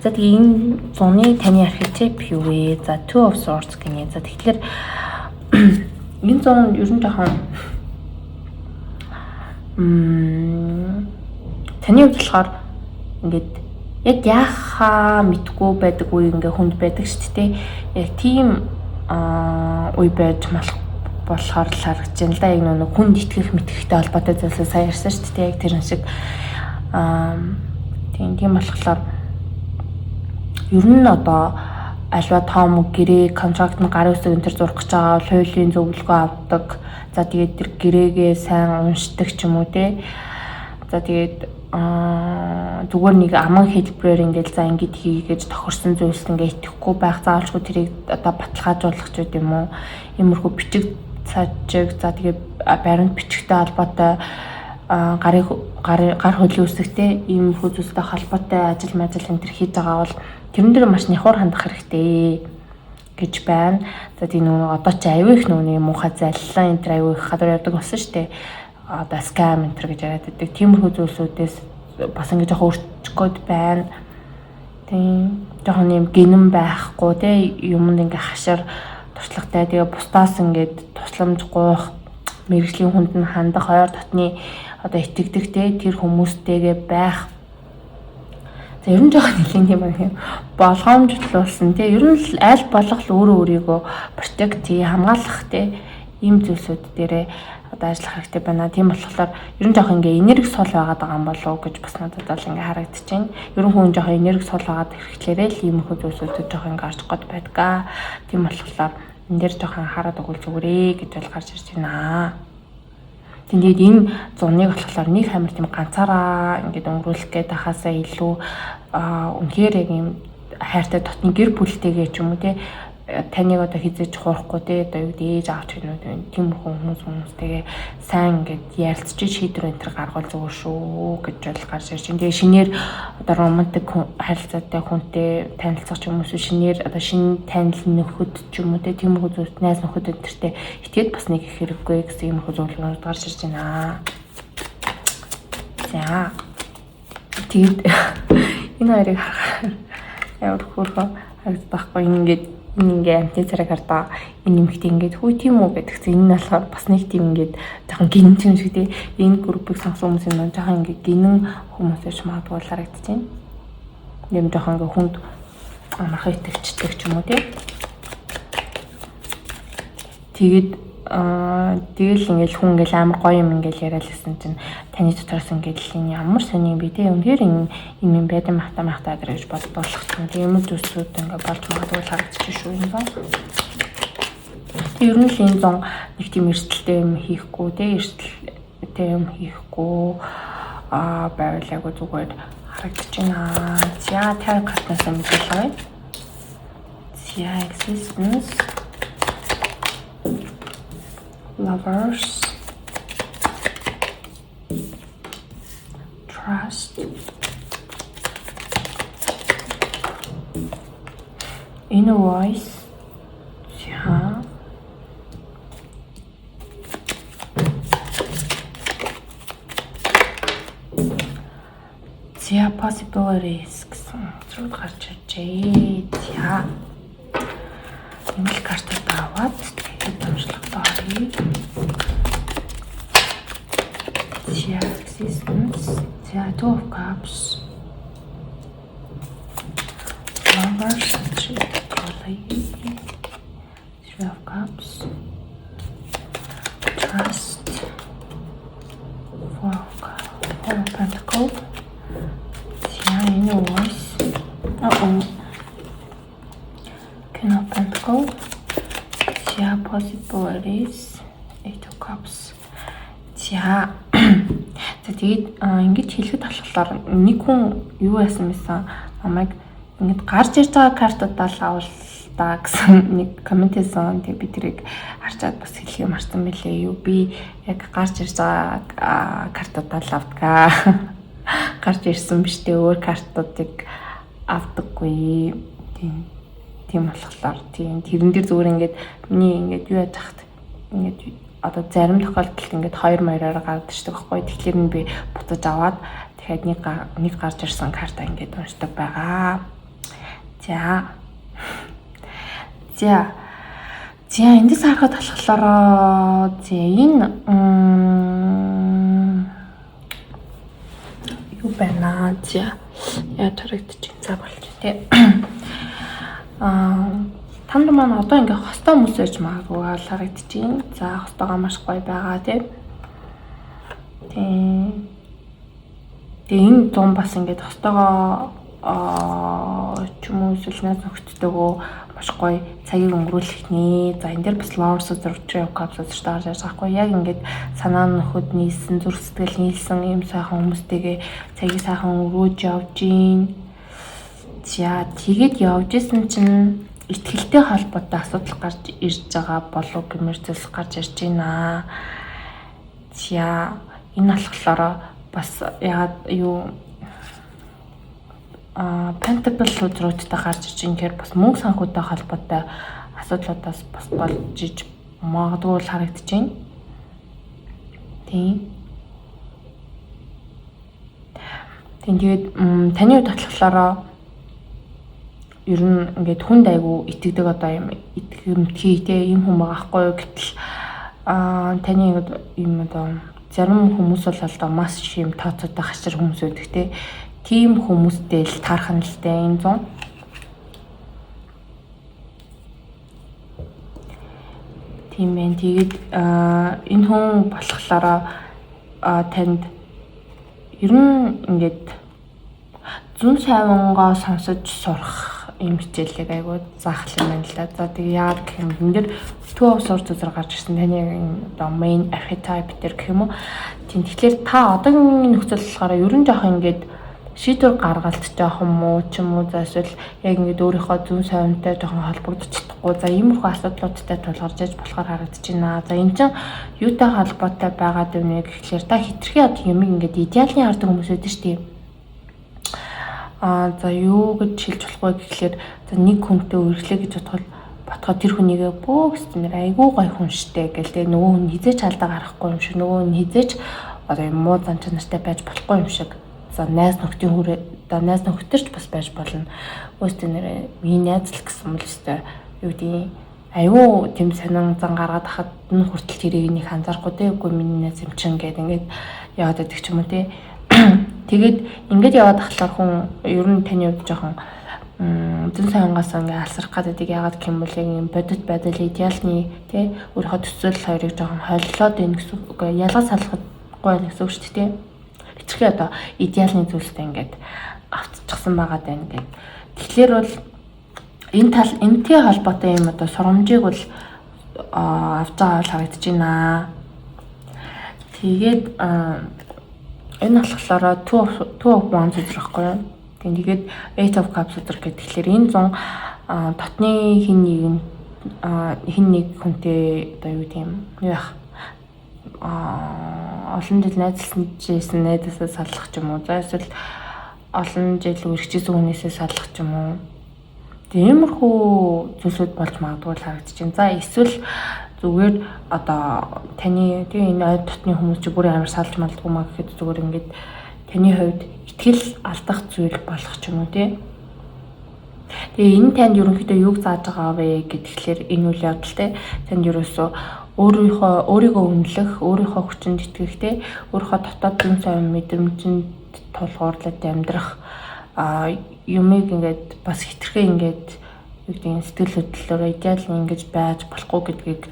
За тэгээ энэ зуны таны архетип юу вэ? За Two of Swords гинэ. За тэгэхээр энэ зон ер нь жоохон таны хувьд болохоор ингээд яг яахаа мэдгүй байдаг үе ингээ хүнд байдаг шүү дээ. Яг тийм үе байж болохоор л харагдаж байна л да. Яг нэг хүнд итгэх мэтгэхтэй холбоотой зүйлсээ сайн ярьсан шүү дээ. Яг тэр шиг тийм болохоор ер нь одоо альва том гэрээ контракт нь гарын үсэг энэ төр зурх гэж байгаа бол хуулийн зөвлөгөө авдаг. За тэгээд тэр гэрээгээ сайн уншдаг ч юм уу те. За тэгээд зүгээр нэг аман хэлбэрээр ингээд за ингэж хийгээд тохирсон зүйлс ингээд итгэхгүй байх заавалчгүй тэрийг одоо баталгаажуулах ч гэдэм үү. Иймэрхүү бичиг цаажиг за тэгээд баримт бичгтэй холбоотой гар хөлийн үсэгтэй иймэрхүү зүйлтэй холбоотой ажил энэ төр хийж байгаа бол тэрэн дээр маш нихур хандах хэрэгтэй гэж байна. За тийм нөгөө одоо чи аюу их нүуний муухай заллаа энэ төр аюу их гадар явдаг болсон шүү дээ. Одоо scam энэ төр гэж яриад байдаг. Тиймэрхүү зүйлсүүдээс бас ингэ жоохон өрчих гээд байна. Тийм жоохон юм гинэн байхгүй те юмд ингээ хашаар туршлагатай тэгээ бусдаас ингээд тусламж гуйх мэрэгжлийн хүнд нь хандах ойр дотны одоо итгэдэг те тэр хүмүүстэйгээ байх. За ер нь жоохон нэлийн юм байна. Болгоомжлуулсан те ер нь аль болох л өөрийгөө протект хамгаалах те ийм зүйлсүүд дээрээ одоо ажиллах хэрэгтэй байна. Тийм болохоор ер нь жоохон ингээ энерги сул байгаад байгаа юм болов уу гэж бас надад бол ингээ харагдаж байна. Ер нь хүн жоохон энерги сул байгаад ирэхлээрээ л ийм их зүйлсүүд жоохон ингээ гарч гот байдгаа. Тийм болохоор энэ дээр жоохон анхаарал өгвөл зүгээрээ гэж бол гарч ирж байна. Тэгээд энэ зуныг болохоор нэг хамир тийм ганцаараа ингээд өнгөрүүлэх гээд хахаасаа илүү үнэхээр яг юм хайртай дотны гэр бүлтэйгээ ч юм уу те таныг одоо хизээж хуурахгүй те одоо юу гэдэг ээж аавч гэнүүд тийм хүмүүстэйгээ сайн ингээд ярилцж шийдвэр энэ төр гаргуул зүгээр шүү гэж бол гарч ирж байна. Тэгээ шинээр одоо романтик харилцаатай хүнтэй танилцах ч юм уу шинээр одоо шинэ танил нөхөд ч юм уу те тиймэрхүү зүйлс найз нөхөд өдөртэй итгээд бас нэг их хэрэггүй гэсэн иймэрхүү зөвлөгөөнүүд гарч ирж байна. За тэгээд энэ хоёрыг харахаар ямар хөөрхөн харагдах байхгүй ингээд ингээ амтны царайг хардаа энэ нэмэгтэй ингээд хүү тийм үү гэдэгсэн энэ нь болохоор бас нэг тийм ингээд жоохон гинэн юм шиг тий энэ группийг сонсон хүмүүс нь жоохон ингээ гинэн хүмүүс гэж магадгүй харагдаж байна. Нэм жоохон ингээ хүнд амархан итгэвчдэг ч юм уу тий. Тэгээд тэгэл ингээл хүн ингээл амар гоё юм ингээл яриад лсэн чинь таны дотроос ингээл энэ ямар сони юм бэ те үнээр энэ юм байдан махтаа гэж бодуулах юм. Тийм юм зүйлсүүд ингээ болж магадгүй харагдчих шүү юм ба. Ер нь л энэ зон нэг тийм эрсдэлтэй юм хийхгүй те эрсдэлтэй юм хийхгүй байвалаагүй зүгээр харагдаж байна. За тарot картаас мэдээлэл авъя. За existence Lovers, trust, inner voice, yeah, possibilities гэсэн зүйл гарч иржээ. За энэ картыг аваад тэгээд дамжлагтай харъя. Yeah, existence. Yeah, Two of Cups. Lovers, Three of Cups. Trust. Four of Cups. Ten of Pentacles. За энэ уус. King of Pentacles. За possibilities. Eight of Cups. За тэгээд ингэж хэлэхэд болохоор нэг хүн юу яасан мэсэн намайг ингэж гарч ирж байгаа картуудаа л авал та гэсэн нэг коммент хийсэн. Тэгээд би тэрийг харчаад бас хэлэх юм харсан мэлээ. Юу би яг гарч ирж байгаа картуудаа л авдгаа. Гарч ирсэн биш тэ өөр картуудыг авдаггүй. Тийм болохоор тийм тэрэн дээр зүгээр ингээд миний ингээд юу яаж хахт ингээд одоо зарим тохиолдолд ингээд 2-2-аар гардаг шүү дээ байхгүй. Тэгэхээр нь би буцаж аваад дахиад нэг гарч ирсэн карта ингээд уншдаг байгаа. За эндээс харахад болохоор энэ юу байна? Яа тарагдчих цаа болж тий. Танд маань одоо ингээ хостой хүмүүс байж магадгүй харагдчихээн. За хостойгоо маш гоё байгаа тий. Тэгээ энэ зам бас ингээд хостойгоо ч юм уу эсвэл нөхцөлтэйгөө маш гоё цагийг өнгөрүүлэх нэ. За энэ дээр бас Lords of the Three of Cups гэж гарч ирж байгаа хгүй. Яг ингээд санаа нөхөд нийлсэн, зүрх сэтгэл нийлсэн ийм сайхан хүмүүстэйгээ цагийг сайхан өнгөрөөж явж гин. За тэгээд явж исэн чинь итгэлтэй холбоотой асуудал гарч ирж байгаа болов гэмээр зүйлс гарч ирж байна. За энэ болохоор бас ягаад юу Pentacles руудтай гарч ирж байгаа юм бас мөнгө санхүүтэй холбоотой асуудлуудаас бас болж иж магадгүй харагдаж байна. Тэгээд таны хувьд болохоор ер нь ингээд хүнд айгу итгэдэг одоо юм итгэмтгий те юм хүн байгаа хгүй юу гэтэл таны юм одоо зарим хүмүүс бол одоо маш юм тооцоотой хашир хүмүүс үүдэг те тийм хүмүүстэй л таарах нь л дээ энэ зам. Тийм ээ. Тэгээд энэ хүн болохоор танд ер нь ингээд зүн сайвангоо сонсож сурах юм хичээлийг айгуу заах юм байна л да. За тэгээ яагаад гэх юм энэ дэр Two of Swords зэрэг гарч ирсэн таны одоо main archetype дээр гэх юм уу. Тийм тэгэхээр та одоогийн нөхцөл болохоор ер нь жоох ингээд шийдвэр гаргалт жоохон муу ч юм уу за эсвэл яг ингээд өөрийнхөө зүн совинтай жоохон холбогдож чадахгүй за иймэрхүү асуудлуудтай тулгарч иж болохоор харагдаж байна. За энэ чинь юутай холбоотой байгаад байна гэхлээр та хитрхи одоо юм ингээд идеалны хардаг хүмүүс байдаг шүү дээ. За юу гэж хэлж болох вэ гэхлээр за нэг хүнтэй үргэлжлэе гэж бодоход тэр хүнийгээ бөөс нэр айгүй гой хүн штэ гэл тэгээ нөгөө хүн хизээч алдаа гарахгүй юм шиг нөгөө хүн хизээч одоо юм муу зан чанартай байж болохгүй юм шиг. За найз нөхдийн хүрээ одоо найз нөхдөөрч бас байж болно. Өөстөө нэрээ миний найз л гэсэн юм л өстой юу гэдэг аюу тийм сонин зан гаргаад хахад нь хүртэл тэрийг нэг анзаарахгүй те үгүй миний найз юм чин гэдэг ингээд яваад байдаг ч юм уу те. Тэгээд ингээд яваад ахлаар хүн ер нь таны хувьд жоохон зүн сайнгаас ингээд алсрах гэдэг яагаад гэх юм бол яг юм бодит байдал идеалны те өөрийнхөө төсөөл хоёрыг жоохон холилоод энэ гэсэн үгүй ялгаж салахгүй гэсэн үг шүү дээ. Хитрхи одоо идеалны зүйлстэй ингээд автчихсан байгаа даа ингээд. Тэгэхээр бол энэтэй холбоотой юм одоо сургамжийг бол авч байгаа бол харагдаж байна. Тэгээд энэ болохоор two of wands зэрэггүй юу. Тэгээд eight of cups зэрэг тэгэхээр энэ зун дотны хин нэг хүнтэй одоо юу тийм юу яах олон жил найзлсан найзаасаа саллах ч юм уу. За эсвэл олон жил үргэлжлэсэн хүнээсээ саллах ч юм уу. Тиймэрхүү зүйлсүүд болж магадгүй харагдаж байна. За эсвэл зүгээр одоо таны тийм энэ дотны хүмүүс чи бүр амар салж малдгүй маа гэхэд зүгээр ингээд таны хувьд итгэл алдах зүйл болох ч юм уу тий. Тэгээ энэ танд ерөнхийдөө юг зааж байгаа вэ гэхэлэр энэ үйл явдал тий. Танд ерөөсөө өөрийгөө үнэлэх, өөрийнхөө хүчинд итгэх тий. Өөрийнхөө дотоод зүн совин мэдрэмжинд тулгуурлаад амьдрах юмыг ингээд бас хитрхээ ингээд юу гэдэг сэтгэл хөдлөлөөр идеалны ингэж байж болохгүй гэдгийг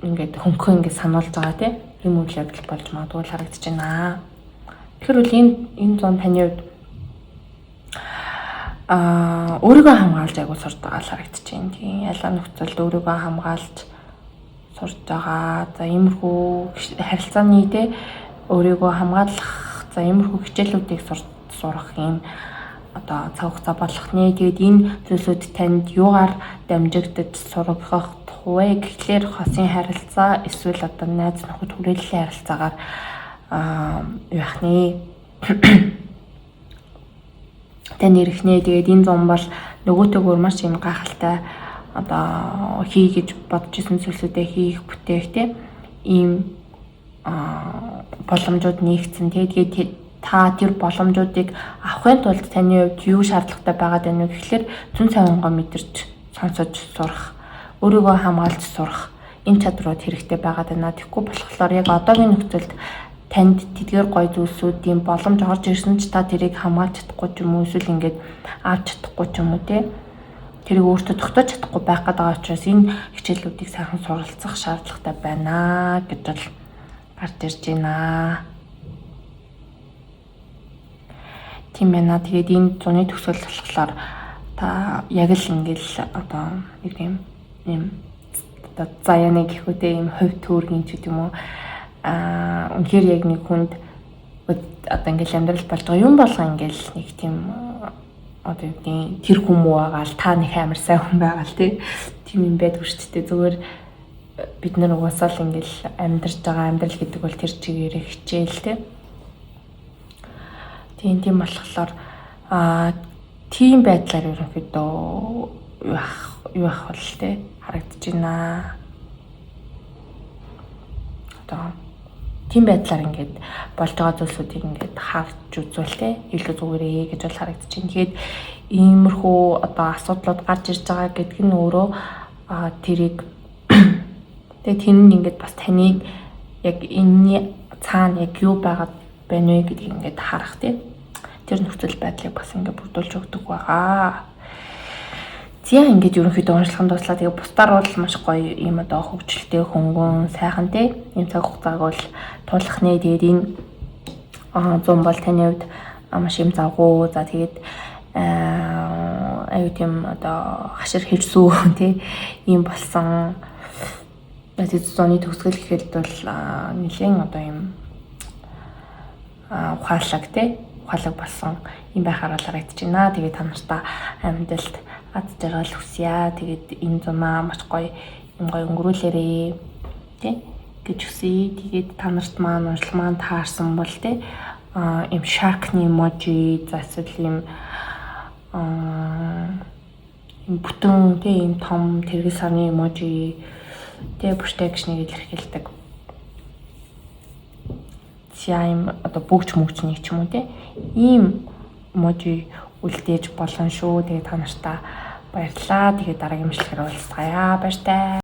ингээд хөнгөн ингээд сануулж байгаа тий. Ийм үйл явдал болж магадгүй харагдаж байна. Тэгэхээр бол энэ зон таны хувьд өөрийгөө хамгаалж айгуу сурж байгаа л харагдаж байна. Тийм ялгаа нөхцөлд өөрийгөө хамгаалж сурж байгаа. За иймэрхүү харилцааны тэ өөрийгөө хамгаалах за иймэрхүү хичээлүүдийг сурах юм одоо цаг хугацаа болох нэ. Тэгээд энэ зүйлсүүд танд юугаар дамжигдаж сургах вэ гэхлээр хосын харилцаа эсвэл одоо найз нөхөд хүрээллийн харилцаагаар юу яах нэ тань ирэхнэ. Тэгээд энэ зам бол нөгөөтэйгөр маш юм гайхалтай одоо хий гэж бодож исэн зүйлсүүдээ хийх бүтээх тийм ийм боломжууд нэгдсэн. Тэгээд та тэр боломжуудыг авахын тулд таны хувьд юу шаардлагатай байгаад байна вэ гэхлээр зүн цавингаа мэдэрч сонсож сурах, өөрийгөө хамгаалж сурах энэ чадрууд хэрэгтэй байгаад байна. Тэгэхгүй болохоор яг одоогийн нөхцөлд танд тэдгээр гой зүйлсүүдийн боломж орж ирсэн ч та тэрийг хамгаалж чадахгүй ч юм уу эсвэл ингээд авч чадахгүй ч юм уу те тэрийг өөртөө тогтоож чадахгүй байх гэдэг учраас энэ хичээлүүдийг сайхан суралцах шаардлагатай байна гэж бол гарч ирж байна. Тийм байна. Тэгээд энэ зуны төгсгөл болохоор та яг л ингээл одоо нэг юм одоо заяаны гэхүүтэй юм хувь төөргийн ч гэдэг юм уу үнэхээр яг нэг хүнд одоо ингээл амьдрал болж байгаа юм болго ингээл нэг тийм одоо юу тэр хүмүүс байгаа л та нэг амар сайн хүн байгаа л тийм юм байдгүй шүү дээ. Зүгээр бид нар угаасаа л ингээл амьдарч байгаа амьдрал гэдэг бол тэр чигээр хичээл тийм болохоор тийм байдлаар ерөнхийдөө юу ах бол харагдаж байна. Одоо тийм байдлаар ингээд болж байгаа зүйлсүүдийг ингээд харж үзвэл илүү зүгээрээ гэж бол харагдаж байна. Тэгээд иймэрхүү одоо асуудлууд гарч ирж байгаа гэдг нь өөрөө тэрийг тэгээд тэр нь ингээд бас таныг яг энэний цаана яг юу байгаад байна вэ гэдгийг ингээд харах тэр нөхцөл байдлыг бас ингээд бүрдүүлж өгдөг байгаа. Зя ингээд ерөнхийдөө уншлагын дуслаа. Тэгээ бусдаар бол маш гоё юм одоо хөгжилтэй хөнгөн сайхан ийм цаг хугацааг бол туулах нэ. Тэгээд энэ зам бол таны хувьд маш юм завгүй. За тэгээд аюу тийм одоо хашир хэрсүү ийм болсон. Тэгээд зуны төгсгөл гэхэд бол нэлийн одоо ийм ухаалаг болсон юм байхаар бол харагдаж байна. Тэгээд та нартаа амьдралд ад жаргал хүсье. Тэгээд энэ зунаа маш гоё юм гоё өнгөрүүлээрээ гэж хүсье. Тэгээд та нарт маань уншлага маань таарсан бол ийм шаркны эможи эсвэл ийм бүтэн ийм том тэргэл сарны эможи protection-ыг илэрхийлдэг. Ийм одоо бүгж мөгчнийг ч юм уу ийм эможи үлдээж болно шүү. Тэгээд та нартаа баярлалаа. Тэгээд дараагийн мэдлэгээр уулзцаая. Баяртай.